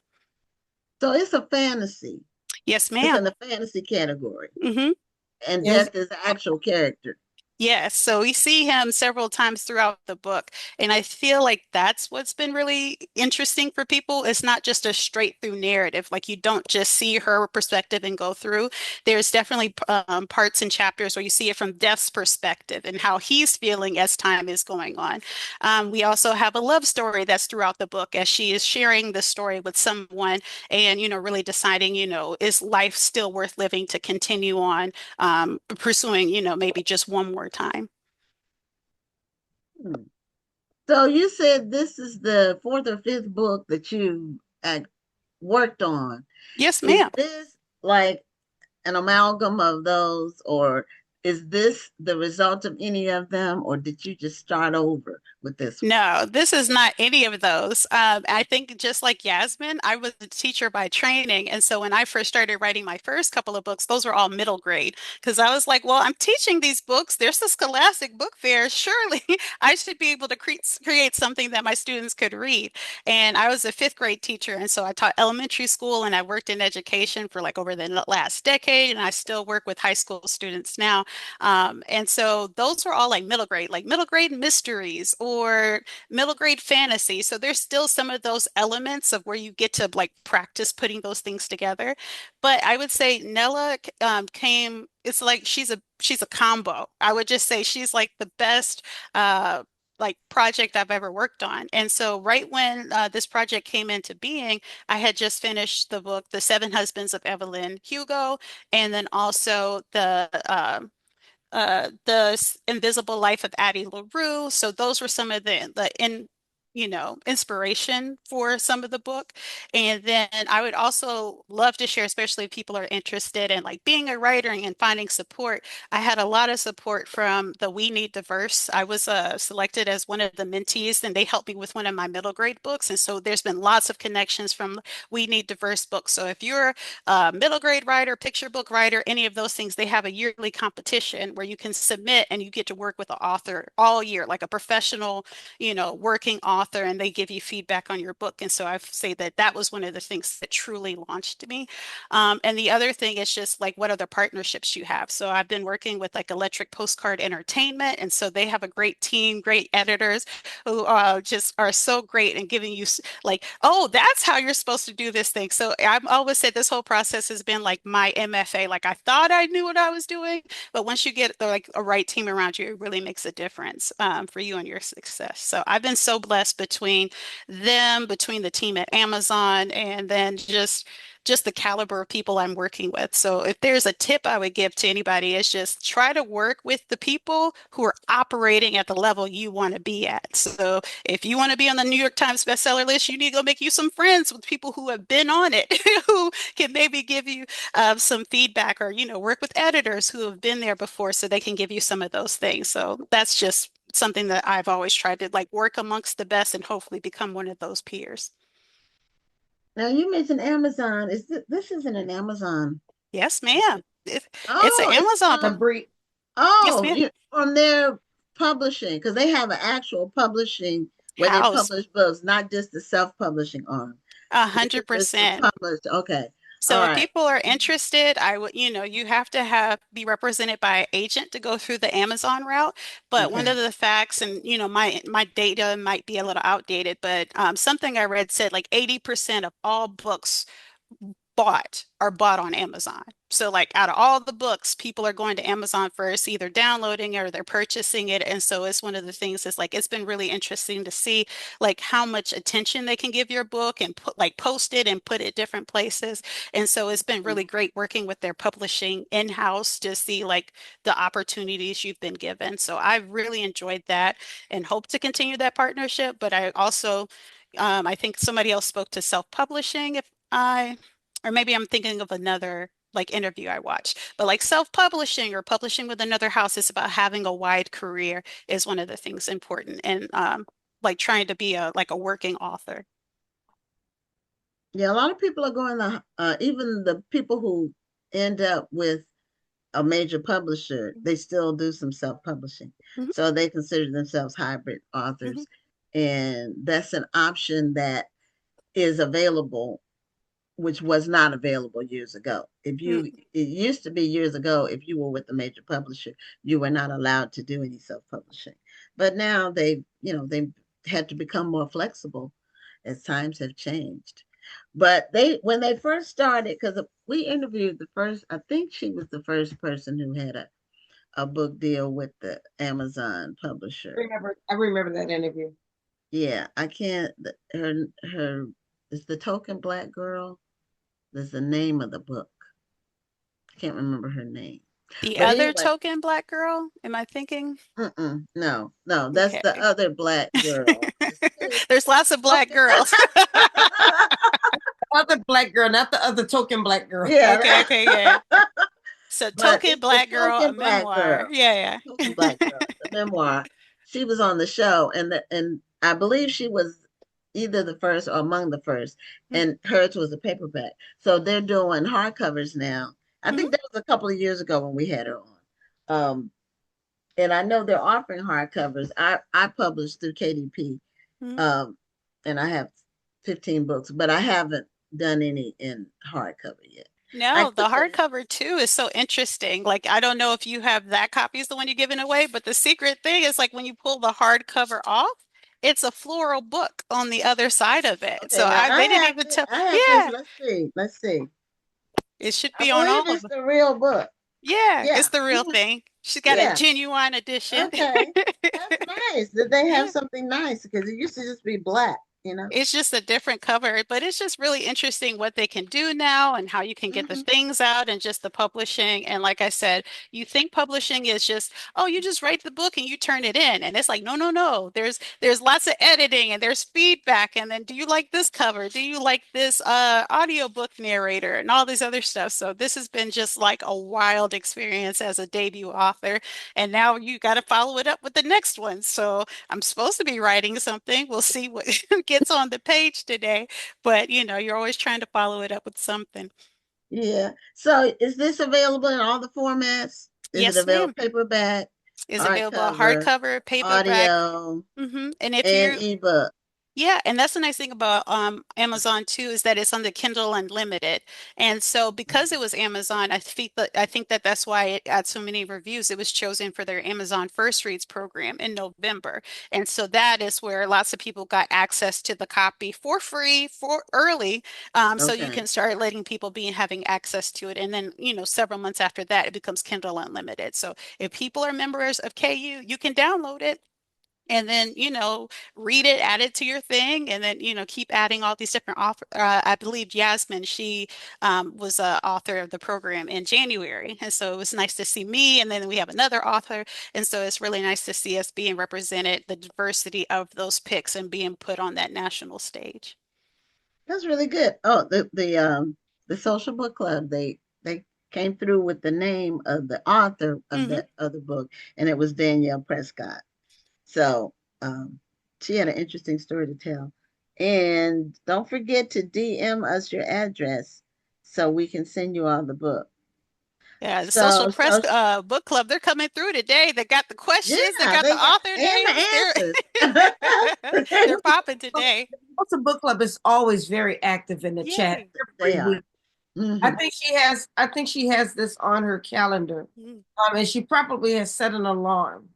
So it's a fantasy. Yes, It's ma'am. in the fantasy category. Hmm. And Yes. Death is the actual character. Yes, so we see him several times throughout the book, and I feel like that's what's been really interesting for people. It's not just a straight through narrative, like you don't just see her perspective and go through. There's definitely parts and chapters where you see it from Death's perspective and how he's feeling as time is going on. We also have a love story that's throughout the book as she is sharing the story with someone and, really deciding, is life still worth living to continue on pursuing, maybe just one more time. Hmm. So you said this is the fourth or fifth book that you worked on. Yes, Is ma'am. this like an amalgam of those, or is this the result of any of them, or did you just start over with this one? No, this is not any of those. I think just like Yasmin, I was a teacher by training. And so when I first started writing my first couple of books, those were all middle grade because I was like, well, I'm teaching these books. There's the Scholastic Book Fair. Surely I should be able to create something that my students could read. And I was a fifth grade teacher. And so I taught elementary school and I worked in education for like over the last decade. And I still work with high school students now. And so those were all like middle grade mysteries or middle grade fantasy. So there's still some of those elements of where you get to like practice putting those things together. But I would say Nella came, it's like she's a combo. I would just say she's like the best like project I've ever worked on. And so right when this project came into being, I had just finished the book, The Seven Husbands of Evelyn Hugo, and then also the Invisible Life of Addie LaRue. So those were some of the inspiration for some of the book. And then I would also love to share, especially if people are interested in like being a writer and finding support. I had a lot of support from the We Need Diverse. I was selected as one of the mentees, and they helped me with one of my middle grade books. And so there's been lots of connections from We Need Diverse books. So if you're middle grade writer, picture book writer, any of those things, they have a yearly competition where you can submit and you get to work with the author all year, like a professional, working author, and they give you feedback on your book. And so I say that that was one of the things that truly launched me. And the other thing is just like what other partnerships you have. So I've been working with like Electric Postcard Entertainment, and so they have a great team, great editors who just are so great and giving you like, oh, that's how you're supposed to do this thing. So I've always said this whole process has been like my MFA. Like I thought I knew what I was doing, but once you get like a right team around you, it really makes a difference for you and your success. So I've been so blessed between the team at Amazon, and then just the caliber of people I'm working with. So if there's a tip I would give to anybody, is just try to work with the people who are operating at the level you want to be at. So if you want to be on the New York Times bestseller list, you need to go make you some friends with people who have been on it, who can maybe give you some feedback, or, work with editors who have been there before so they can give you some of those things. So that's just something that I've always tried to like work amongst the best and hopefully become one of those peers. Now you mentioned Amazon. This isn't an Amazon? Yes, ma'am. It's an Oh, it's Amazon. The Brie. Yes, oh, ma'am. from their publishing, because they have an actual publishing where they House. publish books, not just the self-publishing arm. A This hundred is just the percent. published. Okay, all So if right. people are interested, I would, you have to be represented by an agent to go through the Amazon route. But one Okay. of the facts, and my data might be a little outdated, but something I read said like 80% of all books are bought on Amazon. So like out of all the books, people are going to Amazon first, either downloading it or they're purchasing it. And so it's one of the things that's like it's been really interesting to see like how much attention they can give your book and post it and put it different places. And so it's been really great working with their publishing in-house to see like the opportunities you've been given. So I've really enjoyed that and hope to continue that partnership. But I also I think somebody else spoke to self-publishing if I or maybe I'm thinking of another like interview I watched. But like self-publishing or publishing with another house is about having a wide career is one of the things important and like trying to be a working author. Yeah, a lot of people are going even the people who end up with a major publisher, they still do some self-publishing. Mhm, So they consider themselves hybrid mhm, authors. And that's an option that is available, which was not available years ago. mm, It used to be years ago, if you were with a major publisher, you were not allowed to do any self-publishing. But now they had to become more flexible as times have changed. But when they first started, because we interviewed the first, I think she was the first person who had a book deal with the Amazon publisher. I remember that interview. Yeah, I can't, her is the Token Black Girl. There's the name of the book. I can't remember her name. The But other anyway, token black girl, am I thinking? no, no, that's the Okay. other black girl. There's lots of black Okay. girls. Other black girl, not the other token black girl. Okay, Yeah, okay, yeah. So but token it's the black girl, a Token Black memoir. Girl. Yeah, Token yeah. Black Girl, the memoir. She was on the show, and I believe she was either the first or among the first, and hers was a paperback. So they're doing hardcovers now. I Mhm, think that was a couple of years ago when we had her on. And I know they're offering hardcovers. I published through KDP, mhm. um, and I have 15 books, but I haven't done any in hardcover yet. I No, could the say, hardcover too is so interesting. Like, I don't know if you have that copy is the one you're giving away, but the secret thing is like when you pull the hardcover off, it's a floral book on the other side of it. okay, So now they didn't even tell. I have this. Yeah, Let's see, let's see. it should I be on believe all of it's them. the real book. Yeah, Yeah, it's the real thing. She's got a yeah. genuine edition. Okay, that's nice. Did they have something nice? Because it used to just be black, you know. It's just a different cover, but it's just really interesting what they can do now and how you can get the Hmm. things out and just the publishing. And like I said, you think publishing is just, oh, you just write the book and you turn it in. And it's like, no, no, no. There's lots of editing and there's feedback. And then do you like this cover? Do you like this audiobook narrator and all this other stuff? So this has been just like a wild experience as a debut author. And now you got to follow it up with the next one. So I'm supposed to be writing something. We'll see what gets on the page today, but you're always trying to follow it up with something. Yeah. So is this available in all the formats? Is it Yes, available ma'am. paperback, Is available hardcover, hardcover, paperback. audio, And if and you ebook? Yeah, and that's the nice thing about Amazon too is that it's on the Kindle Unlimited. And so because it was Amazon, I think that that's why it got so many reviews. It was chosen for their Amazon First Reads program in November. And so that is where lots of people got access to the copy for free for early. So you Okay. can start letting people be having access to it. And then, several months after that, it becomes Kindle Unlimited. So if people are members of KU, you can download it and then read it, add it to your thing, and then keep adding all these different author. I believe Yasmin, she was a author of the program in January, and so it was nice to see me, and then we have another author, and so it's really nice to see us being represented, the diversity of those picks, and being put on that national stage. That's really good. Oh, the social book club, they came through with the name of the author of Hmm. that other book, and it was Danielle Prescott. So she had an interesting story to tell. And don't forget to DM us your address so we can send you all the book. Yeah, the social So, press so book club, they're coming through today. They got the questions, they yeah, got the they got author and names. the They're answers. popping today. Also, book club is always very active in the chat Yay. They every are. week. Hmm. I think she has this on her calendar. Mm. And she probably has set an alarm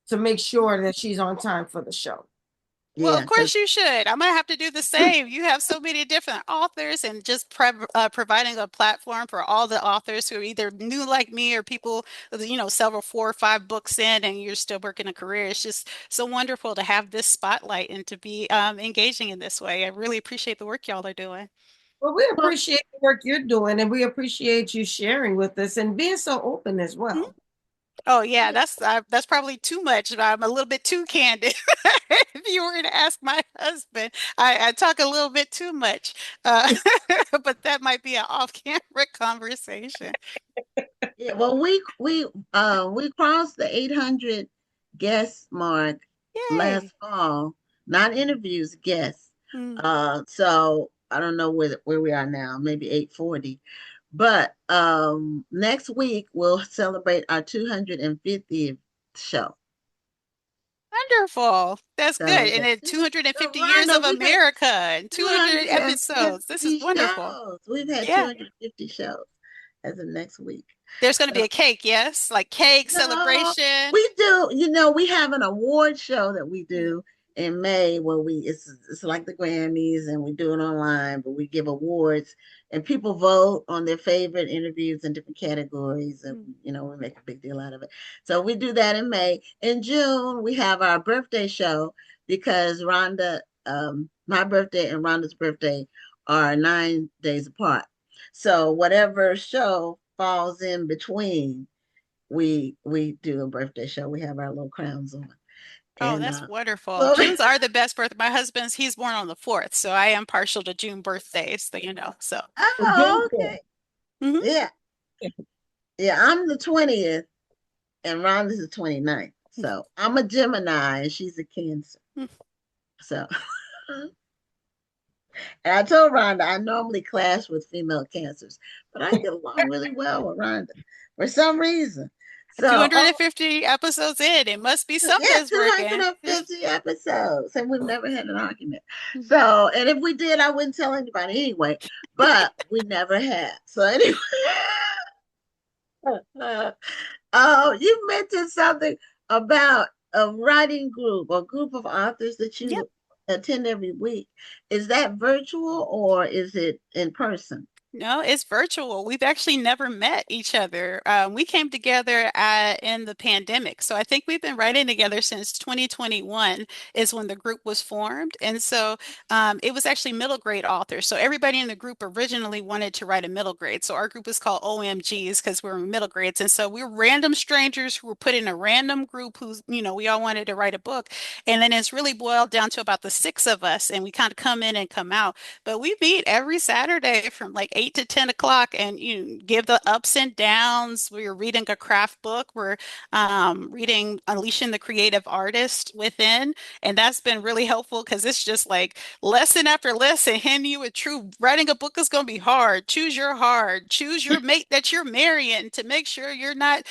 to make sure that she's on time for the show. Well, of Yeah, because course you should. I'm gonna have to do the same. You have so many different authors, and just providing a platform for all the authors who are either new like me or people, several 4 or 5 books in, and you're still working a career. It's just so wonderful to have this spotlight and to be engaging in this way. I really appreciate the work y'all are doing. Well, we appreciate the work you're doing, and we appreciate you sharing with us and being so open as Mhm. well. Oh yeah, that's probably too much. I'm a little bit too candid. If you were to ask my husband, I talk a little bit too much, but that might be an off-camera conversation. yeah, well, we crossed the 800 guest mark Yay! last fall, not interviews, guests. Mm. So I don't know where we are now, maybe 840. But next week we'll celebrate our 250th show. Wonderful. That's So good. And yeah, then 250 years Rhonda, of we've had America and 200 episodes. This is 250 wonderful. shows. We've had Yeah. 250 shows as of next week. There's going to be So a cake, yes? Like cake no, celebration. we do. We have an award show that we Mm. do in May where it's like the Grammys and we do it online, but we give awards and people vote on their favorite interviews in different categories, and Mm. we make a big deal out of it. So we do that in May. In June, we have our birthday show because my birthday and Rhonda's birthday are 9 days apart. So whatever show falls in between we do a birthday show. We have our little crowns on. Oh, And that's wonderful. so Junes are the best birth. My husband's, he's born on the 4th, so I am partial to June birthdays, so. oh, okay. Mhm. Yeah. Yeah, I'm the 20th and Rhonda's the 29th. So I'm a Gemini and she's a Cancer. Mm. So and I told Rhonda I normally clash with female cancers, but I get along really well with Rhonda for some reason. So, oh, 250 episodes in, it must be yeah, something's working. 250 episodes, and we've never had an argument. So, and if we did, I wouldn't tell anybody anyway, but we never have. So, anyway, oh, you mentioned something about a writing group or group of authors that Yep. you attend every week. Is that virtual or is it in person? No, it's virtual. We've actually never met each other. We came together in the pandemic. So I think we've been writing together since 2021 is when the group was formed. And so it was actually middle grade authors. So everybody in the group originally wanted to write a middle grade. So our group is called OMGs because we're middle grades. And so we're random strangers who were put in a random group who's, we all wanted to write a book. And then it's really boiled down to about the 6 of us. And we kind of come in and come out. But we meet every Saturday from like 8 to 10 o'clock, and you give the ups and downs. We're reading a craft book. We're reading Unleashing the Creative Artist Within, and that's been really helpful because it's just like lesson after lesson, handing you a true writing a book is going to be hard. Choose your hard. Choose your mate that you're marrying to make sure you're not,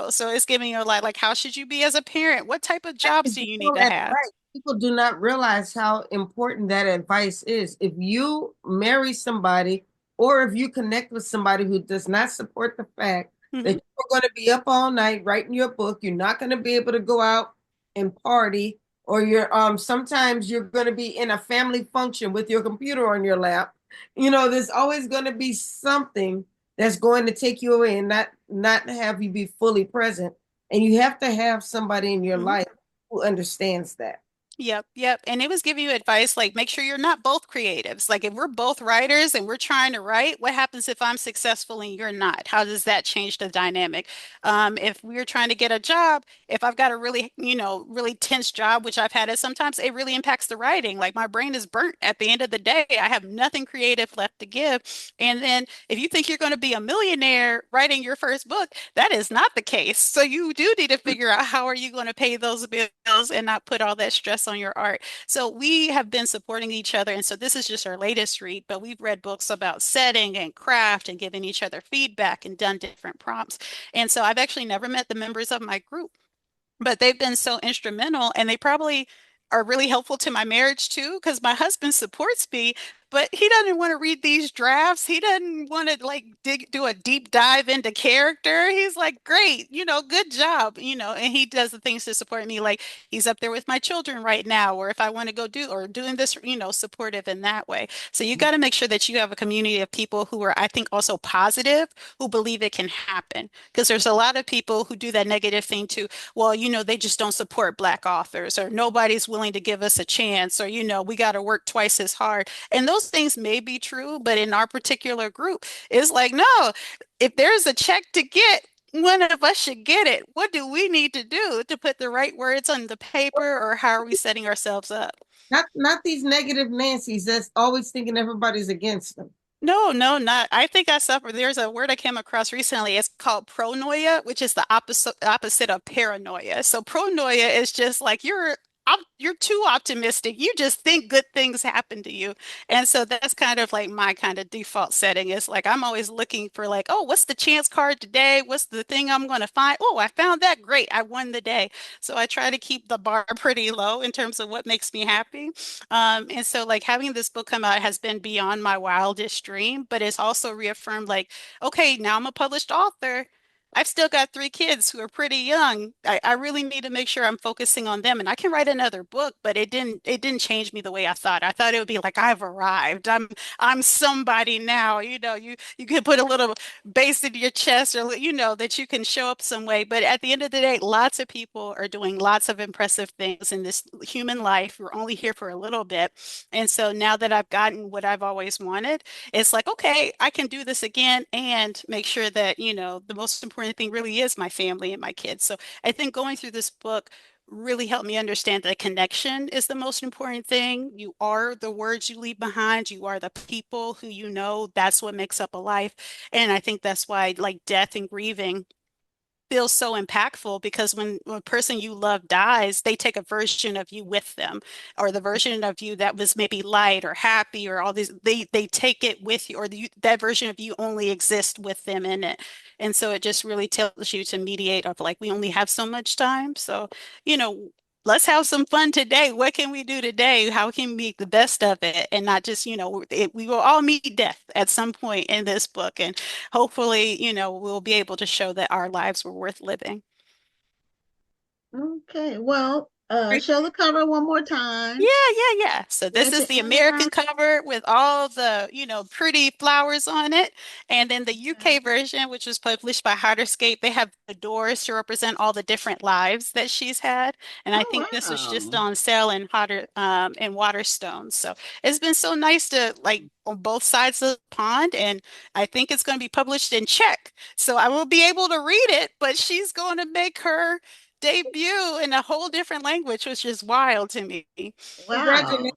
So it's giving you a lot like how should you be as a parent? What type of jobs do you need to That's have? right. People do not realize how important that advice is. If you marry somebody or if you connect with somebody who does not support the fact that Mhm. you're going to be up all night writing your book, you're not going to be able to go out and party, or you're sometimes you're going to be in a family function with your computer on your lap. There's always going to be something that's going to take you away and not have you be fully present. And you have to have somebody in your Mhm. life who understands that. Yep, yep. And it was giving you advice like make sure you're not both creatives. Like if we're both writers and we're trying to write, what happens if I'm successful and you're not? How does that change the dynamic? If we're trying to get a job, if I've got a really, really tense job, which I've had it sometimes, it really impacts the writing. Like my brain is burnt at the end of the day. I have nothing creative left to give. And then if you think you're going to be a millionaire writing your first book, that is not the case. So you do need to figure out how are you going to pay those bills and not put all that stress on your art. So we have been supporting each other. And so this is just our latest read, but we've read books about setting and craft and giving each other feedback and done different prompts. And so I've actually never met the members of my group, but they've been so instrumental and they probably are really helpful to my marriage too, because my husband supports me, but he doesn't want to read these drafts. He doesn't want to like do a deep dive into character. He's like, great, good job, and he does the things to support me. Like he's up there with my children right now, or if I want to go do or doing this, supportive in that way. So you got to make sure that you have a community of people who are, I think, also positive, who believe it can happen. Because there's a lot of people who do that negative thing too. Well, they just don't support Black authors, or nobody's willing to give us a chance, or, we got to work twice as hard. And those things may be true, but in our particular group, it's like, no, if there's a check to get, one of us should get it. What do we need to do to put the right words on the paper, or how are we setting ourselves up? Not these negative Nancy's that's always thinking everybody's against them. No, no, not. I think I suffer. There's a word I came across recently. It's called pronoia, which is the opposite of paranoia. So pronoia is just like you're too optimistic. You just think good things happen to you. And so that's kind of like my kind of default setting is like I'm always looking for like, oh, what's the chance card today? What's the thing I'm going to find? Oh, I found that. Great. I won the day. So I try to keep the bar pretty low in terms of what makes me happy. And so like having this book come out has been beyond my wildest dream, but it's also reaffirmed like, okay, now I'm a published author. I've still got three kids who are pretty young. I really need to make sure I'm focusing on them and I can write another book, but it didn't change me the way I thought. I thought it would be like I've arrived. I'm somebody now. You can put a little bass in your chest or that you can show up some way. But at the end of the day, lots of people are doing lots of impressive things in this human life. We're only here for a little bit. And so now that I've gotten what I've always wanted, it's like, okay, I can do this again and make sure that, the most important thing really is my family and my kids. So I think going through this book really helped me understand that connection is the most important thing. You are the words you leave behind. You are the people who you know. That's what makes up a life. And I think that's why like death and grieving feels so impactful because when a person you love dies, they take a version of you with them, or the version of you that was maybe light or happy or all these, they take it with you, or that version of you only exists with them in it. And so it just really tells you to mediate of like, we only have so much time. So, you know, let's have some fun today. What can we do today? How can we make the best of it? And not just, we will all meet death at some point in this book. And hopefully, we'll be able to show that our lives were worth living. Okay, well, Great. show the cover one more time. Yeah, yeah, yeah. So this At is the the end of our American cover with all the, pretty flowers on it. And then the UK version, which was published by Harderscape, they have the doors to represent all the different lives that she's had. And I Oh think this was just wow. on sale in in Waterstones. So it's been so nice to like on both sides of the pond. And I think it's going to be published in Czech. So I will be able to read it, but she's going to make her debut in a whole different language, which is wild to me. Congratulations. Wow.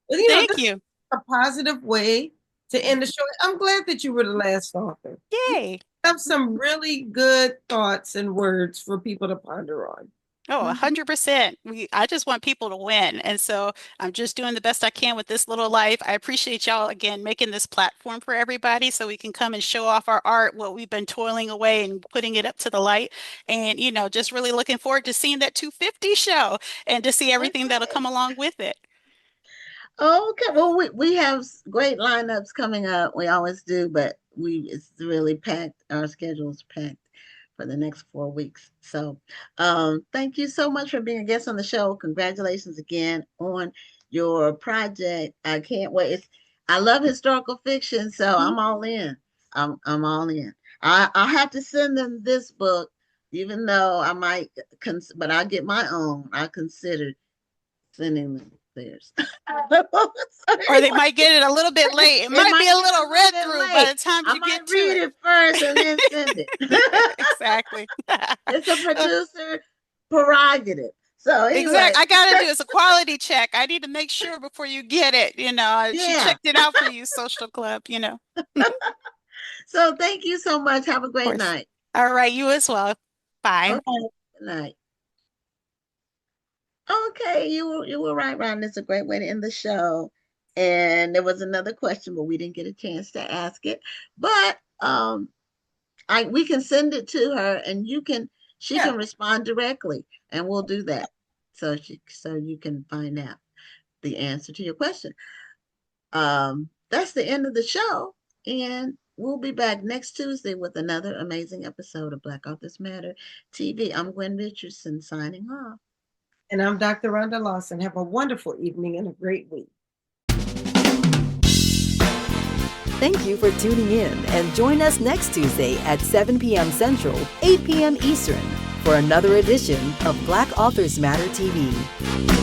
Well, Thank this is you. a positive way to end the show. I'm glad that you were the last author. You Yay. have some really good thoughts and words for people to ponder on. Oh, Mhm. 100%. I just want people to win. And so I'm just doing the best I can with this little life. I appreciate y'all again making this platform for everybody so we can come and show off our art, what we've been toiling away and putting it up to the light. And, just really looking forward to seeing that 250 show and to see everything that'll Okay. come along with it. Okay. Well, we have great lineups coming up. We always do, but it's really packed. Our schedule's packed for the next 4 weeks. So, thank you so much for being a guest on the show. Congratulations again on your project. I can't wait. I love historical fiction, so Mhm. I'm all in. I'm all in. I'll have to send them this book, even though I might, but I'll get my own. I considered sending them theirs. Or they might get it a little bit late. It might be a little read through by the time I you might get to read it. it first and then send it. Exactly. It's a producer prerogative. So anyway. Exactly. I gotta do it's a quality check. I need to make sure before you get it. She Yeah. checked it out for you, Social Club. So thank you so much. Have a great night. All right, you as well. Bye. Okay. Good night. Okay, you were right, Ron. It's a great way to end the show. And there was another question, but we didn't get a chance to ask it. But we can send it to her, and she can respond directly, and we'll do that. So you can find out the answer to your question. That's the end of the show, and we'll be back next Tuesday with another amazing episode of Black Authors Matter TV. I'm Gwen Richardson signing off. And I'm Dr. Rhonda Lawson. Have a wonderful evening and a great week. Thank you for tuning in, and join us next Tuesday at 7 p.m. Central, 8 p.m. Eastern for another edition of Black Authors Matter TV.